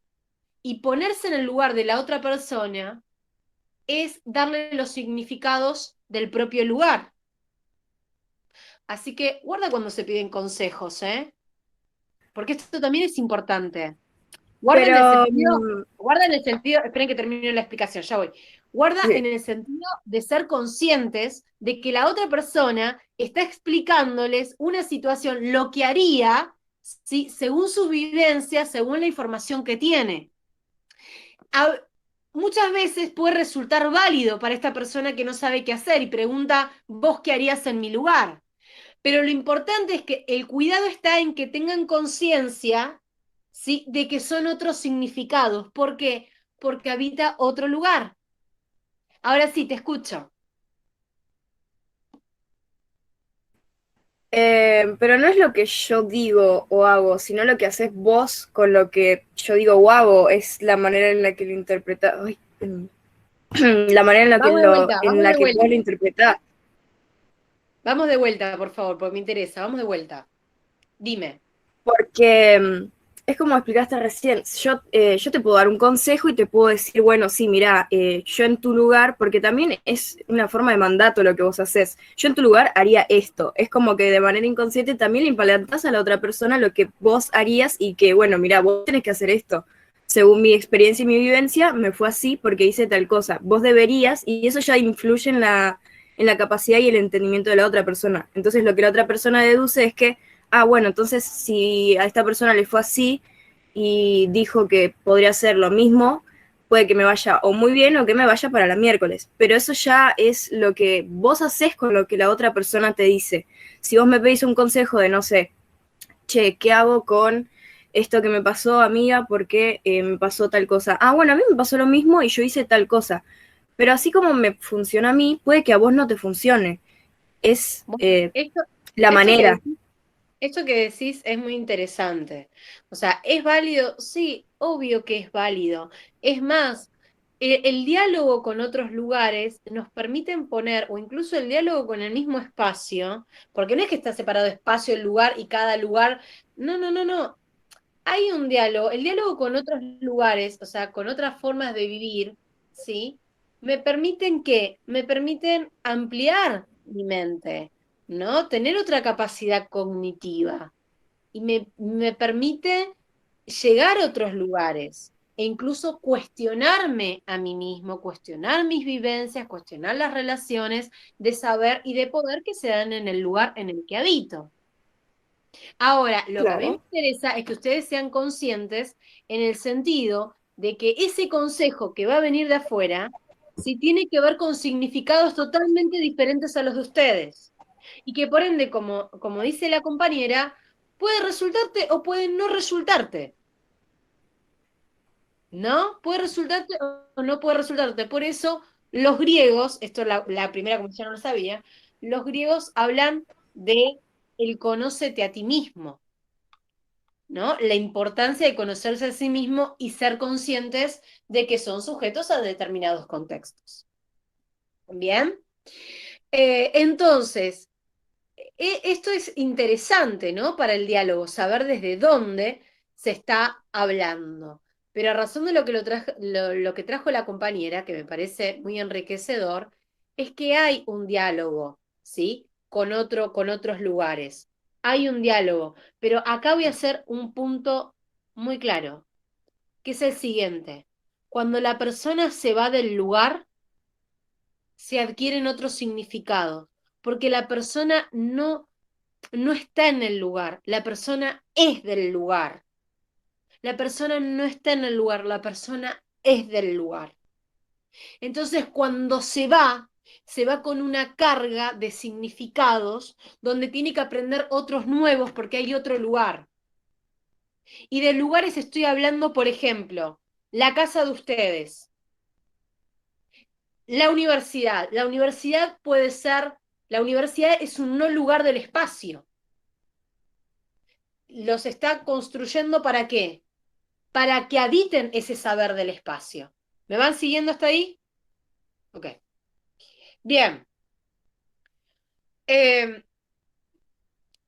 Y ponerse en el lugar de la otra persona es darle los significados del propio lugar. Así que guarda cuando se piden consejos, ¿eh? Porque esto también es importante. Pero, Guarda en el sentido, esperen que termine la explicación, ya voy. Guarda en el sentido de ser conscientes de que la otra persona está explicándoles una situación, lo que haría, ¿sí? Según sus vivencias, según la información que tiene. Muchas veces puede resultar válido para esta persona que no sabe qué hacer y pregunta, ¿vos qué harías en mi lugar? Pero lo importante es que el cuidado está en que tengan conciencia, ¿sí? De que son otros significados. ¿Por qué? Porque habita otro lugar. Ahora sí, te escucho. pero no es lo que yo digo o hago, sino lo que haces vos con lo que yo digo o hago, es la manera en la que lo interpretas. La manera en la que, vos lo interpretás. Vamos de vuelta, por favor, porque me interesa. Vamos de vuelta. Dime. Porque es como explicaste recién, yo te puedo dar un consejo y te puedo decir, bueno, sí, mira, yo en tu lugar, porque también es una forma de mandato lo que vos haces, yo en tu lugar haría esto, es como que de manera inconsciente también le implantás a la otra persona lo que vos harías y que, bueno, mira, vos tenés que hacer esto. Según mi experiencia y mi vivencia, me fue así porque hice tal cosa. Vos deberías, y eso ya influye en la capacidad y el entendimiento de la otra persona. Entonces lo que la otra persona deduce es que bueno, entonces si a esta persona le fue así y dijo que podría hacer lo mismo, puede que me vaya o muy bien o que me vaya para la miércoles. Pero eso ya es lo que vos haces con lo que la otra persona te dice. Si vos me pedís un consejo de, no sé, che, ¿qué hago con esto que me pasó, amiga? Porque me pasó tal cosa. Bueno, a mí me pasó lo mismo y yo hice tal cosa. Pero así como me funciona a mí, puede que a vos no te funcione. Es la manera. Esto que decís es muy interesante. O sea, ¿es válido? Sí, obvio que es válido. Es más, el diálogo con otros lugares nos permiten poner, o incluso el diálogo con el mismo espacio, porque no es que está separado espacio, el lugar y cada lugar. No, no, no, no. Hay un diálogo, el diálogo con otros lugares, o sea, con otras formas de vivir, ¿sí? Me permiten ampliar mi mente, ¿no? Tener otra capacidad cognitiva y me permite llegar a otros lugares e incluso cuestionarme a mí mismo, cuestionar mis vivencias, cuestionar las relaciones de saber y de poder que se dan en el lugar en el que habito. Ahora, lo que a mí me interesa es que ustedes sean conscientes en el sentido de que ese consejo que va a venir de afuera, sí tiene que ver con significados totalmente diferentes a los de ustedes. Y que por ende, como dice la compañera, puede resultarte o puede no resultarte. ¿No? Puede resultarte o no puede resultarte. Por eso los griegos, esto la primera comisión no lo sabía, los griegos hablan de el conócete a ti mismo. ¿No? La importancia de conocerse a sí mismo y ser conscientes de que son sujetos a determinados contextos. ¿Bien? Entonces, esto es interesante, ¿no? Para el diálogo, saber desde dónde se está hablando. Pero a razón de lo que trajo la compañera, que me parece muy enriquecedor, es que hay un diálogo, ¿sí? Con otros lugares. Hay un diálogo, pero acá voy a hacer un punto muy claro, que es el siguiente. Cuando la persona se va del lugar, se adquieren otros significados, porque la persona no está en el lugar, la persona es del lugar. La persona no está en el lugar, la persona es del lugar. Entonces, cuando se va, se va con una carga de significados donde tiene que aprender otros nuevos porque hay otro lugar. Y de lugares estoy hablando, por ejemplo, la casa de ustedes, la universidad. La universidad puede ser, la universidad es un no lugar del espacio. Los está construyendo ¿para qué? Para que habiten ese saber del espacio. ¿Me van siguiendo hasta ahí? Ok. Bien.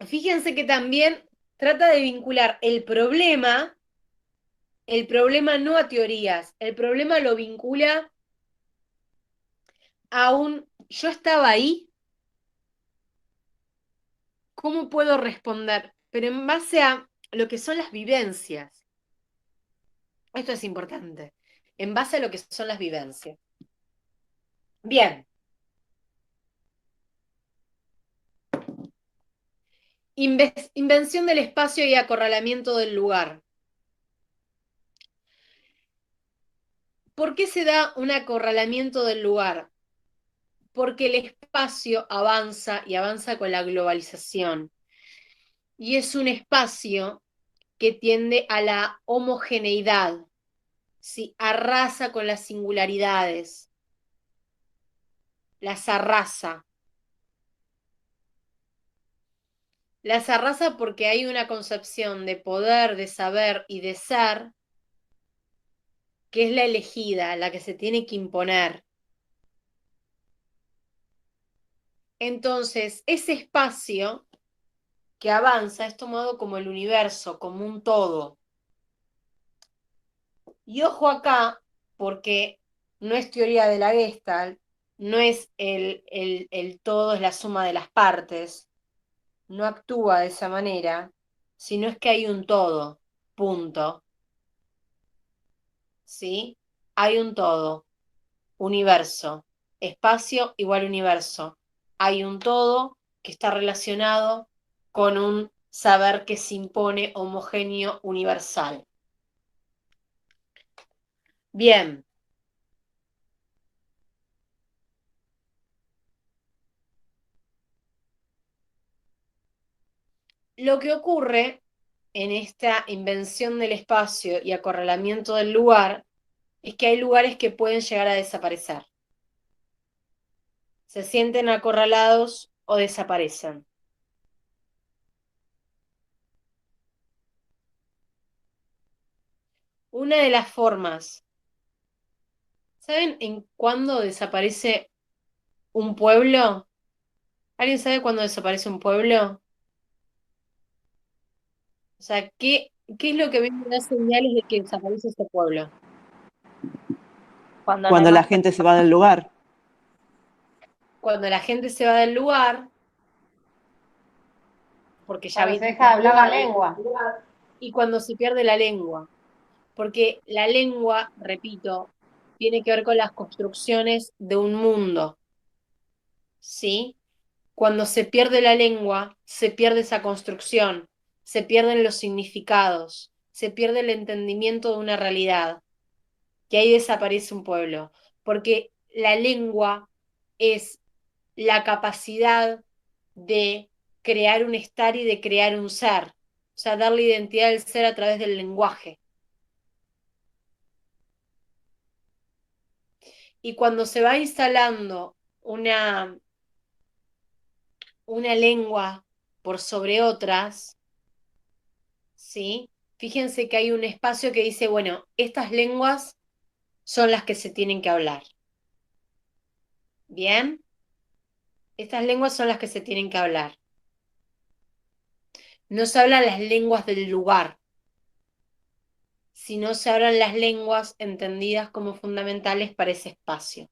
Fíjense que también trata de vincular el problema no a teorías, el problema lo vincula a un yo estaba ahí, ¿cómo puedo responder? Pero en base a lo que son las vivencias. Esto es importante. En base a lo que son las vivencias. Bien. Invención del espacio y acorralamiento del lugar. ¿Por qué se da un acorralamiento del lugar? Porque el espacio avanza y avanza con la globalización. Y es un espacio que tiende a la homogeneidad, ¿sí? Arrasa con las singularidades, las arrasa. Las arrasa porque hay una concepción de poder, de saber y de ser que es la elegida, la que se tiene que imponer. Entonces, ese espacio que avanza es tomado como el universo, como un todo. Y ojo acá, porque no es teoría de la Gestalt, no es el todo es la suma de las partes, no actúa de esa manera, sino es que hay un todo, punto. ¿Sí? Hay un todo, universo, espacio igual universo. Hay un todo que está relacionado con un saber que se impone homogéneo universal. Bien. Lo que ocurre en esta invención del espacio y acorralamiento del lugar es que hay lugares que pueden llegar a desaparecer. Se sienten acorralados o desaparecen. Una de las formas, ¿saben en cuándo desaparece un pueblo? ¿Alguien sabe cuándo desaparece un pueblo? O sea, ¿qué es lo que ven las señales de que desaparece este pueblo? Cuando la gente se va del lugar. Cuando la gente se va del lugar, porque ya Cuando se deja de hablar la lengua. y cuando se pierde la lengua. Porque la lengua, repito, tiene que ver con las construcciones de un mundo. ¿Sí? Cuando se pierde la lengua, se pierde esa construcción, se pierden los significados, se pierde el entendimiento de una realidad, que ahí desaparece un pueblo, porque la lengua es la capacidad de crear un estar y de crear un ser, o sea, darle identidad al ser a través del lenguaje. Y cuando se va instalando una lengua por sobre otras, ¿sí? Fíjense que hay un espacio que dice, bueno, estas lenguas son las que se tienen que hablar. ¿Bien? Estas lenguas son las que se tienen que hablar. No se hablan las lenguas del lugar, sino se hablan las lenguas entendidas como fundamentales para ese espacio.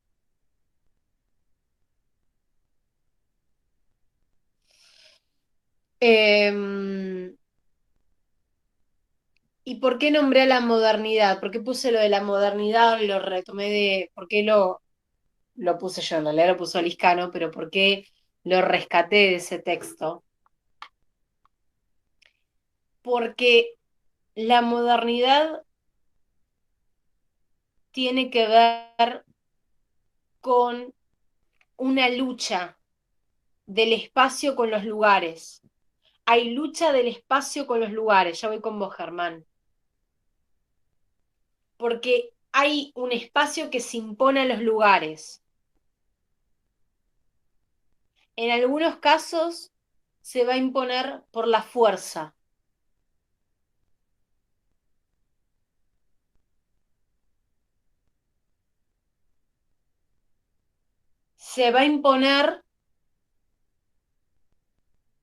¿Y por qué nombré a la modernidad? ¿Por qué puse lo de la modernidad? Lo retomé de... ¿Por qué lo puse yo? En realidad lo puso Liscano, pero ¿por qué lo rescaté de ese texto? Porque la modernidad tiene que ver con una lucha del espacio con los lugares. Hay lucha del espacio con los lugares. Ya voy con vos, Germán. Porque hay un espacio que se impone a los lugares. En algunos casos se va a imponer por la fuerza. Se va a imponer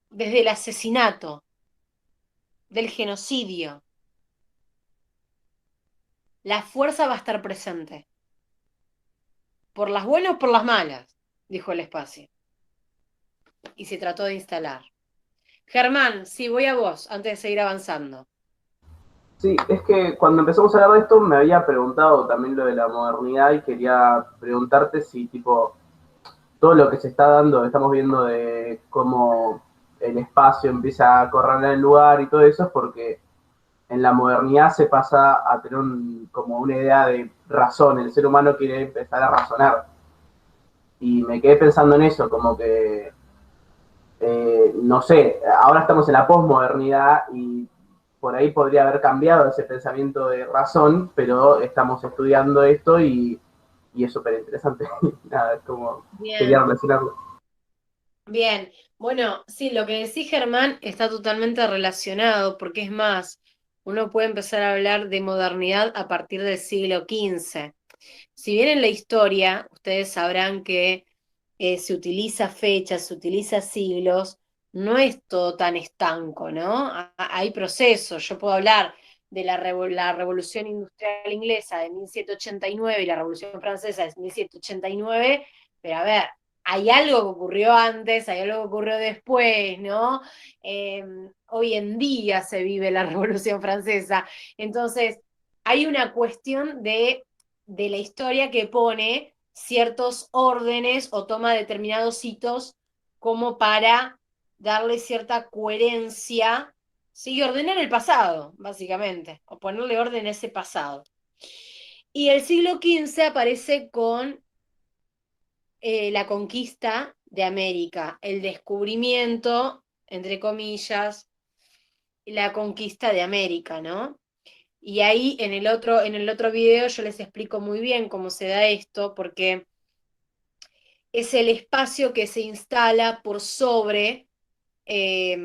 desde el asesinato, del genocidio. La fuerza va a estar presente. Por las buenas o por las malas, dijo el espacio. Y se trató de instalar. Germán, sí, voy a vos, antes de seguir avanzando. Sí, es que cuando empezamos a hablar de esto me había preguntado también lo de la modernidad y quería preguntarte si tipo todo lo que se está dando, estamos viendo de cómo el espacio empieza a correr en el lugar y todo eso, es porque en la modernidad se pasa a tener como una idea de razón, el ser humano quiere empezar a razonar. Y me quedé pensando en eso, como que, no sé, ahora estamos en la posmodernidad y por ahí podría haber cambiado ese pensamiento de razón, pero estamos estudiando esto y es súper interesante. Nada, es como quería Bien, relacionarlo. bien. Bueno, sí, lo que decís, Germán, está totalmente relacionado, porque es más, uno puede empezar a hablar de modernidad a partir del siglo XV. Si bien en la historia ustedes sabrán que se utiliza fechas, se utiliza siglos, no es todo tan estanco, ¿no? Hay procesos. Yo puedo hablar de la Revolución Industrial Inglesa de 1789 y la Revolución Francesa de 1789, pero a ver, hay algo que ocurrió antes, hay algo que ocurrió después, ¿no? Eh, Hoy en día se vive la Revolución Francesa. Entonces, hay una cuestión de la historia que pone ciertos órdenes o toma determinados hitos como para darle cierta coherencia, ¿sí? Y ordenar el pasado, básicamente, o ponerle orden a ese pasado. Y el siglo XV aparece con la conquista de América, el descubrimiento, entre comillas, la conquista de América, ¿no? Y ahí en el otro video yo les explico muy bien cómo se da esto, porque es el espacio que se instala por sobre eh,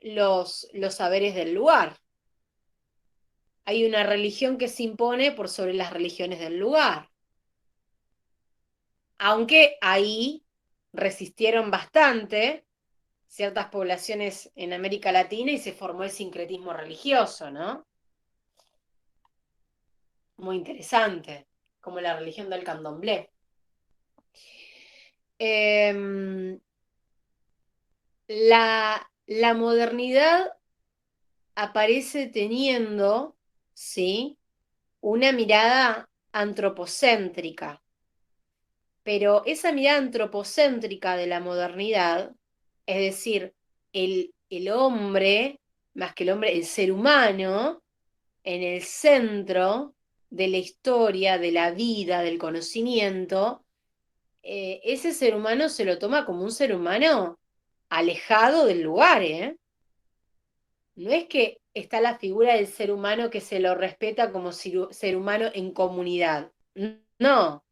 los saberes del lugar. Hay una religión que se impone por sobre las religiones del lugar. Aunque ahí resistieron bastante ciertas poblaciones en América Latina y se formó el sincretismo religioso, ¿no? Muy interesante, como la religión del candomblé. Eh, la modernidad aparece teniendo, ¿sí? Una mirada antropocéntrica, pero esa mirada antropocéntrica de la modernidad, es decir, el hombre, más que el hombre, el ser humano, en el centro de la historia, de la vida, del conocimiento, ese ser humano se lo toma como un ser humano alejado del lugar, ¿eh? No es que está la figura del ser humano que se lo respeta como ser humano en comunidad. No,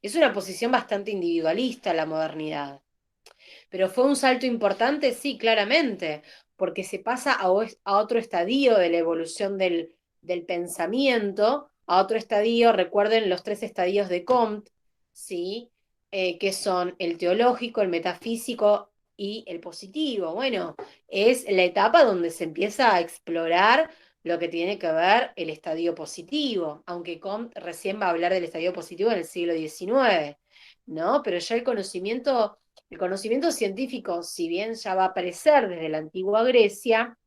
es una posición bastante individualista la modernidad. Pero fue un salto importante, sí, claramente, porque se pasa a otro estadio de la evolución del pensamiento, a otro estadio, recuerden los tres estadios de Comte, ¿sí? Que son el teológico, el metafísico y el positivo. Bueno, es la etapa donde se empieza a explorar lo que tiene que ver el estadio positivo, aunque Comte recién va a hablar del estadio positivo en el siglo XIX, ¿no? Pero ya el conocimiento científico, si bien ya va a aparecer desde la antigua Grecia,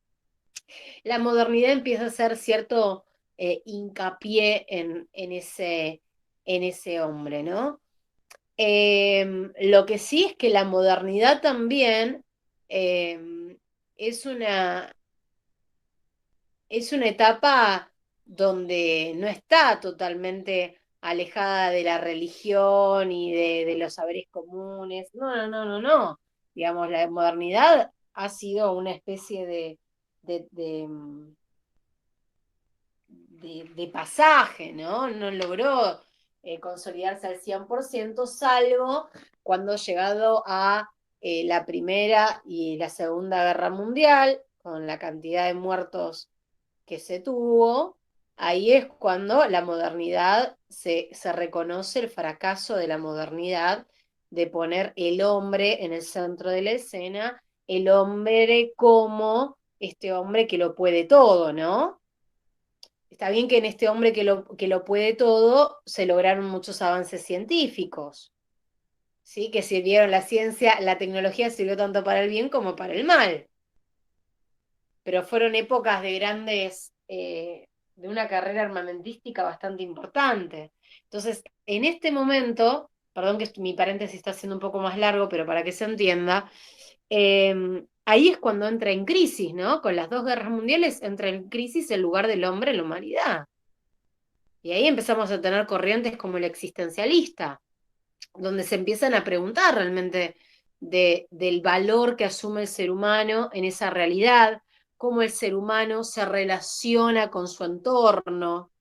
la modernidad empieza a hacer cierto hincapié en ese hombre, ¿no? Lo que sí es que la modernidad también es es una etapa donde no está totalmente alejada de la religión y de los saberes comunes. No, no, no, no, no. Digamos, la modernidad ha sido una especie de, de, mm, de pasaje, ¿no? No logró consolidarse al 100%, salvo cuando llegado a la Primera y la Segunda Guerra Mundial, con la cantidad de muertos que se tuvo, ahí es cuando la modernidad se reconoce el fracaso de la modernidad de poner el hombre en el centro de la escena, el hombre como este hombre que lo puede todo, ¿no? Está bien que en este hombre que lo puede todo se lograron muchos avances científicos, ¿sí? Que sirvieron la ciencia, la tecnología sirvió tanto para el bien como para el mal, pero fueron épocas de grandes, de una carrera armamentística bastante importante. Entonces, en este momento, perdón que mi paréntesis está siendo un poco más largo, pero para que se entienda, ahí es cuando entra en crisis, ¿no? Con las dos guerras mundiales entra en crisis el lugar del hombre en la humanidad. Y ahí empezamos a tener corrientes como el existencialista, donde se empiezan a preguntar realmente del valor que asume el ser humano en esa realidad, cómo el ser humano se relaciona con su entorno.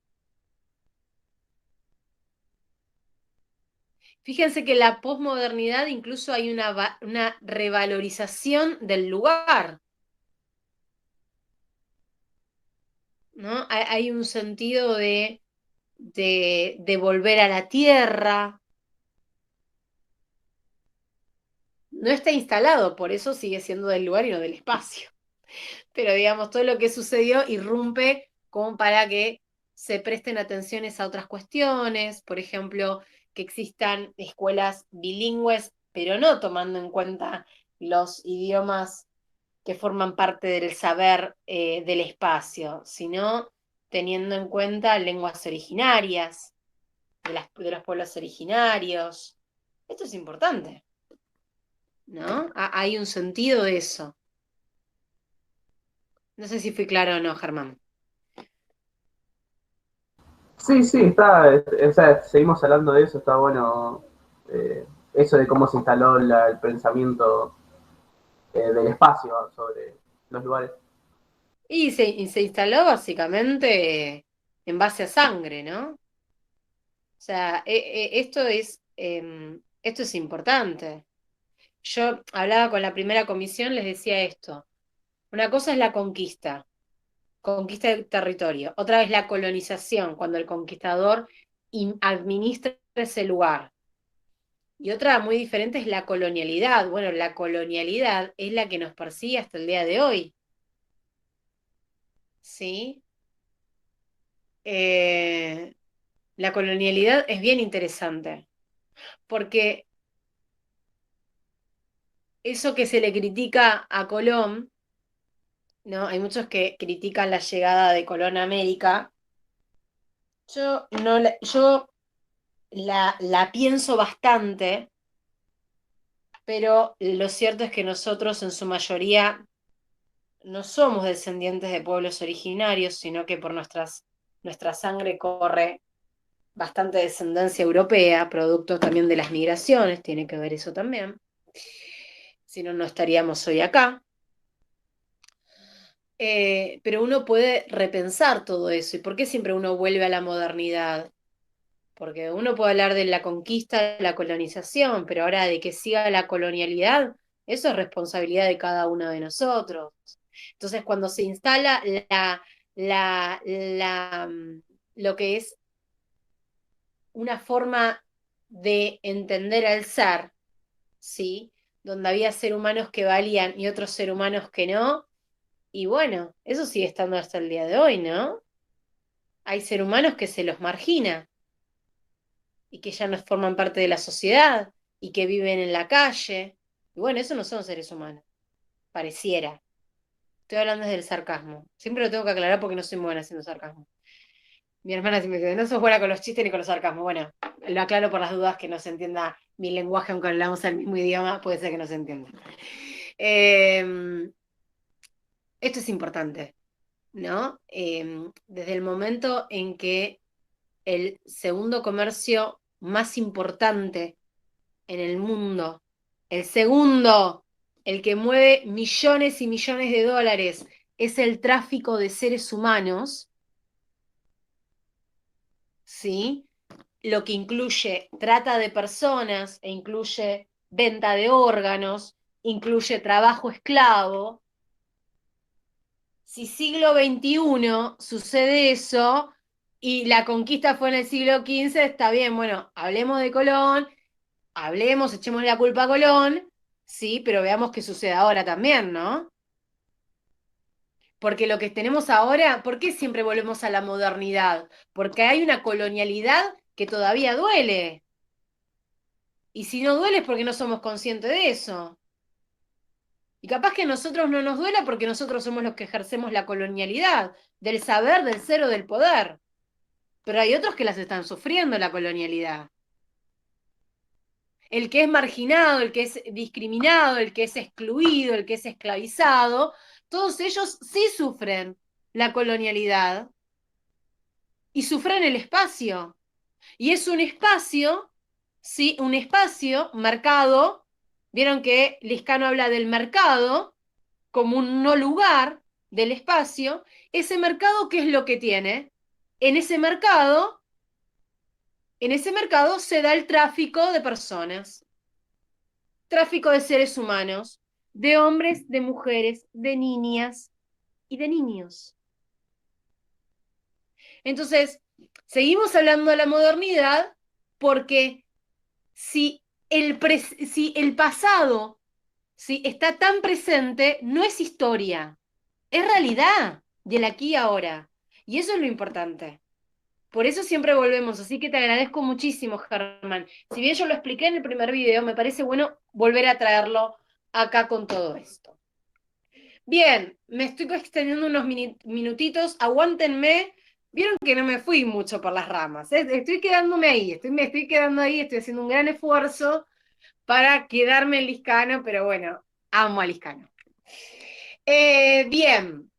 Fíjense que en la posmodernidad incluso hay una revalorización del lugar, ¿no? Hay un sentido de volver a la tierra. No está instalado, por eso sigue siendo del lugar y no del espacio. Pero digamos, todo lo que sucedió irrumpe como para que se presten atenciones a otras cuestiones, por ejemplo, que existan escuelas bilingües, pero no tomando en cuenta los idiomas que forman parte del saber del espacio, sino teniendo en cuenta lenguas originarias, de los pueblos originarios. Esto es importante, ¿no? Hay un sentido de eso. No sé si fui claro o no, Germán. Sí, sí, está, o sea, seguimos hablando de eso, está bueno, eso de cómo se instaló el pensamiento del espacio sobre los lugares. Y se instaló básicamente en base a sangre, ¿no? O sea, esto es importante. Yo hablaba con la primera comisión, les decía esto. Una cosa es la conquista del territorio. Otra es la colonización, cuando el conquistador administra ese lugar. Y otra muy diferente es la colonialidad. Bueno, la colonialidad es la que nos persigue hasta el día de hoy, ¿sí? Eh, la colonialidad es bien interesante, porque eso que se le critica a Colón, ¿no? Hay muchos que critican la llegada de Colón a América. Yo no yo la pienso bastante, pero lo cierto es que nosotros en su mayoría no somos descendientes de pueblos originarios, sino que por nuestra sangre corre bastante descendencia europea, producto también de las migraciones, tiene que ver eso también. Si no, no estaríamos hoy acá. Pero uno puede repensar todo eso. ¿Y por qué siempre uno vuelve a la modernidad? Porque uno puede hablar de la conquista, de la colonización, pero ahora de que siga la colonialidad, eso es responsabilidad de cada uno de nosotros. Entonces, cuando se instala lo que es una forma de entender al ser, ¿sí? Donde había seres humanos que valían y otros seres humanos que no, y bueno, eso sigue estando hasta el día de hoy, ¿no? Hay seres humanos que se los margina y que ya no forman parte de la sociedad y que viven en la calle. Y bueno, eso no son seres humanos, pareciera. Estoy hablando desde el sarcasmo. Siempre lo tengo que aclarar porque no soy muy buena haciendo sarcasmo. Mi hermana siempre dice, no sos buena con los chistes ni con los sarcasmos. Bueno, lo aclaro por las dudas que no se entienda mi lenguaje, aunque hablamos el mismo idioma, puede ser que no se entienda. Esto es importante, ¿no? Desde el momento en que el segundo comercio más importante en el mundo. El segundo, el que mueve millones y millones de dólares, es el tráfico de seres humanos, ¿sí? Lo que incluye trata de personas e incluye venta de órganos, incluye trabajo esclavo. Si siglo XXI sucede eso y la conquista fue en el siglo XV, está bien, bueno, hablemos de Colón, hablemos, echemos la culpa a Colón, sí, pero veamos qué sucede ahora también, ¿no? Porque lo que tenemos ahora, ¿por qué siempre volvemos a la modernidad? Porque hay una colonialidad que todavía duele. Y si no duele es porque no somos conscientes de eso. Y capaz que a nosotros no nos duela porque nosotros somos los que ejercemos la colonialidad, del saber, del ser o del poder. Pero hay otros que las están sufriendo la colonialidad. El que es marginado, el que es discriminado, el que es excluido, el que es esclavizado, todos ellos sí sufren la colonialidad y sufren el espacio. Y es un espacio, sí, un espacio marcado. Vieron que Liscano habla del mercado como un no lugar del espacio. Ese mercado, ¿qué es lo que tiene? En ese mercado se da el tráfico de personas, tráfico de seres humanos, de hombres, de mujeres, de niñas y de niños. Entonces, seguimos hablando de la modernidad porque si el pasado, si está tan presente, no es historia, es realidad del aquí y ahora. Y eso es lo importante. Por eso siempre volvemos, así que te agradezco muchísimo, Germán. Si bien yo lo expliqué en el primer video, me parece bueno volver a traerlo acá con todo esto. Bien, me estoy extendiendo unos minutitos, aguántenme. Vieron que no me fui mucho por las ramas, ¿eh? Estoy quedándome ahí, me estoy quedando ahí, estoy haciendo un gran esfuerzo para quedarme en Liscano, pero bueno, amo a Liscano. Bien,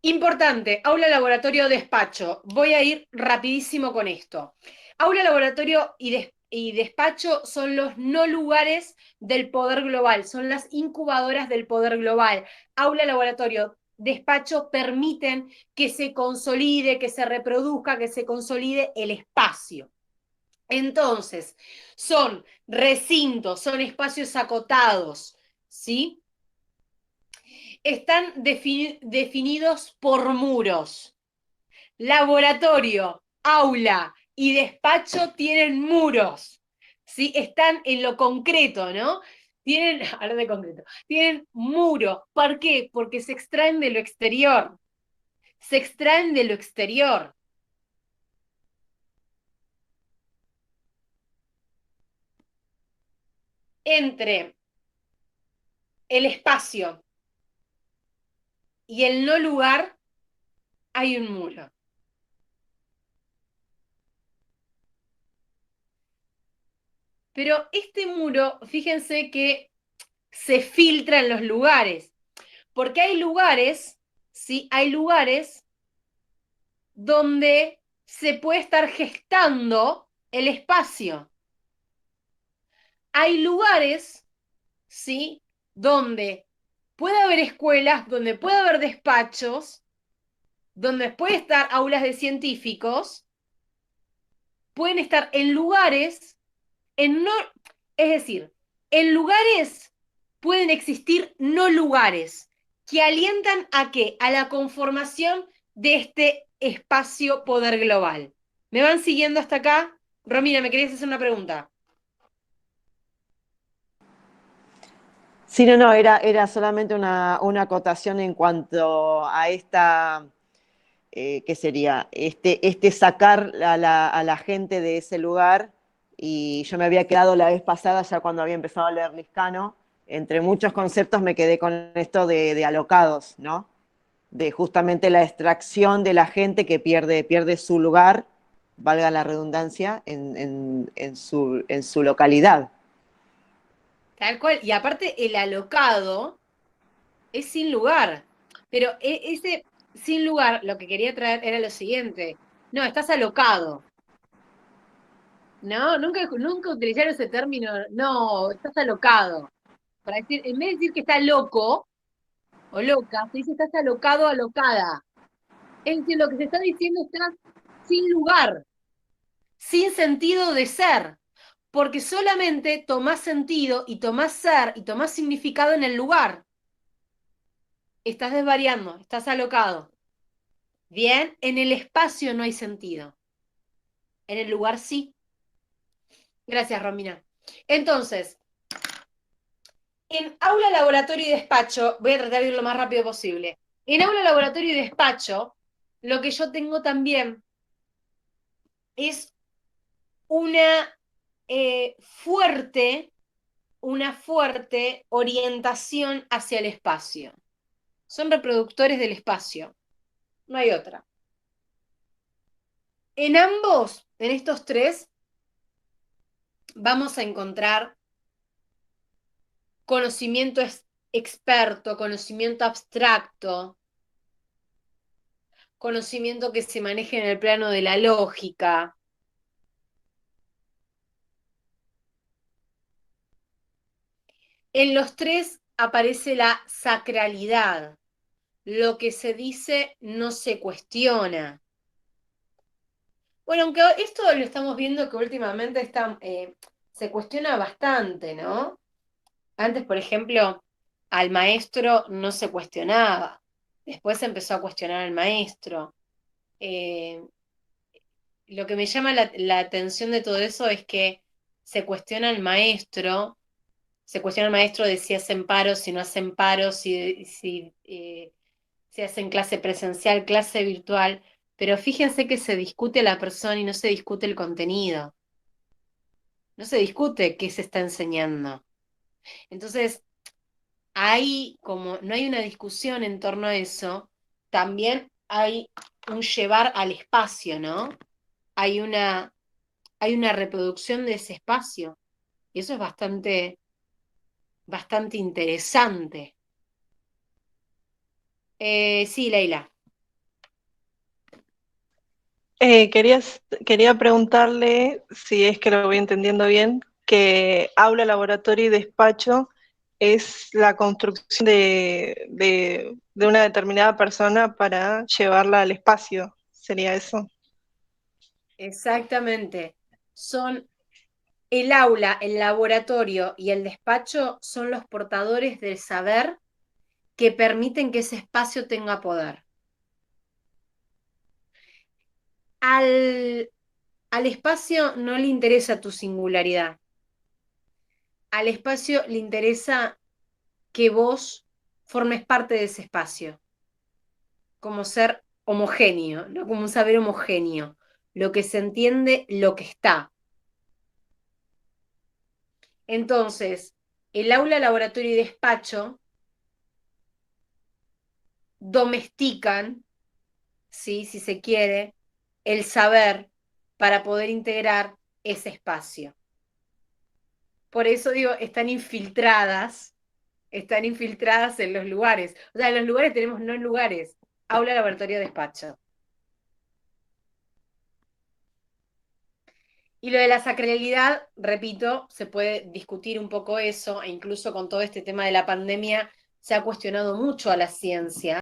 importante, aula, laboratorio, despacho. Voy a ir rapidísimo con esto. Aula, laboratorio y despacho son los no lugares del poder global, son las incubadoras del poder global. Aula, laboratorio, despacho permiten que se consolide, que se reproduzca, que se consolide el espacio. Entonces, son recintos, son espacios acotados, ¿sí? Están definidos por muros. Laboratorio, aula y despacho tienen muros, ¿sí? Están en lo concreto, ¿no? Tienen, hablar de concreto, tienen muro. ¿Por qué? Porque se extraen de lo exterior. Se extraen de lo exterior. Entre el espacio y el no lugar hay un muro. Pero este muro, fíjense que se filtra en los lugares, porque hay lugares, ¿sí? Hay lugares donde se puede estar gestando el espacio. Hay lugares, ¿sí? Donde puede haber escuelas, donde puede haber despachos, donde puede estar aulas de científicos, pueden estar en lugares, es decir, en lugares pueden existir no lugares que alientan ¿a qué? A la conformación de este espacio poder global. ¿Me van siguiendo hasta acá? Romina, ¿me querías hacer una pregunta? Sí, no, era solamente una acotación en cuanto a esta, ¿qué sería? Este sacar a la gente de ese lugar, y yo me había quedado la vez pasada, ya cuando había empezado a leer Liscano, entre muchos conceptos me quedé con esto de alocados, ¿no? De justamente la extracción de la gente que pierde su lugar, valga la redundancia, en su localidad. Tal cual. Y aparte, el alocado es sin lugar. Pero ese sin lugar, lo que quería traer era lo siguiente. No, estás alocado. No, nunca utilizaron ese término. No, estás alocado. Para decir, en vez de decir que está loco o loca, se dice estás alocado o alocada. Es decir, lo que se está diciendo estás sin lugar, sin sentido de ser, porque solamente tomás sentido y tomás ser y tomás significado en el lugar. Estás desvariando, estás alocado. Bien, en el espacio no hay sentido. En el lugar sí. Gracias, Romina. Entonces, en aula, laboratorio y despacho, voy a tratar de ir lo más rápido posible. En aula, laboratorio y despacho, lo que yo tengo también es una fuerte orientación hacia el espacio. Son reproductores del espacio. No hay otra. En ambos, en estos tres, vamos a encontrar conocimiento experto, conocimiento abstracto, conocimiento que se maneja en el plano de la lógica. En los tres aparece la sacralidad. Lo que se dice no se cuestiona. Bueno, aunque esto lo estamos viendo que últimamente se cuestiona bastante, ¿no? Antes, por ejemplo, al maestro no se cuestionaba. Después se empezó a cuestionar al maestro. Lo que me llama la atención de todo eso es que se cuestiona al maestro, de si hacen paros, si no hacen paros, si hacen clase presencial, clase virtual, pero fíjense que se discute a la persona y no se discute el contenido, no se discute qué se está enseñando. Entonces, ahí, como no hay una discusión en torno a eso, también hay un llevar al espacio, ¿no? Hay una reproducción de ese espacio, y eso es bastante interesante. Sí, Leila. Quería preguntarle, si es que lo voy entendiendo bien, que aula, laboratorio y despacho es la construcción de una determinada persona para llevarla al espacio. ¿Sería eso? Exactamente. Son el aula, el laboratorio y el despacho son los portadores del saber que permiten que ese espacio tenga poder. Al espacio no le interesa tu singularidad. Al espacio le interesa que vos formes parte de ese espacio, como ser homogéneo, ¿no? Como un saber homogéneo, lo que se entiende, lo que está. Entonces, el aula, laboratorio y despacho domestican, ¿sí? Si se quiere, el saber para poder integrar ese espacio. Por eso digo, están infiltradas en los lugares. O sea, en los lugares tenemos no lugares, aula, laboratorio, despacho. Y lo de la sacralidad, repito, se puede discutir un poco eso, e incluso con todo este tema de la pandemia se ha cuestionado mucho a la ciencia.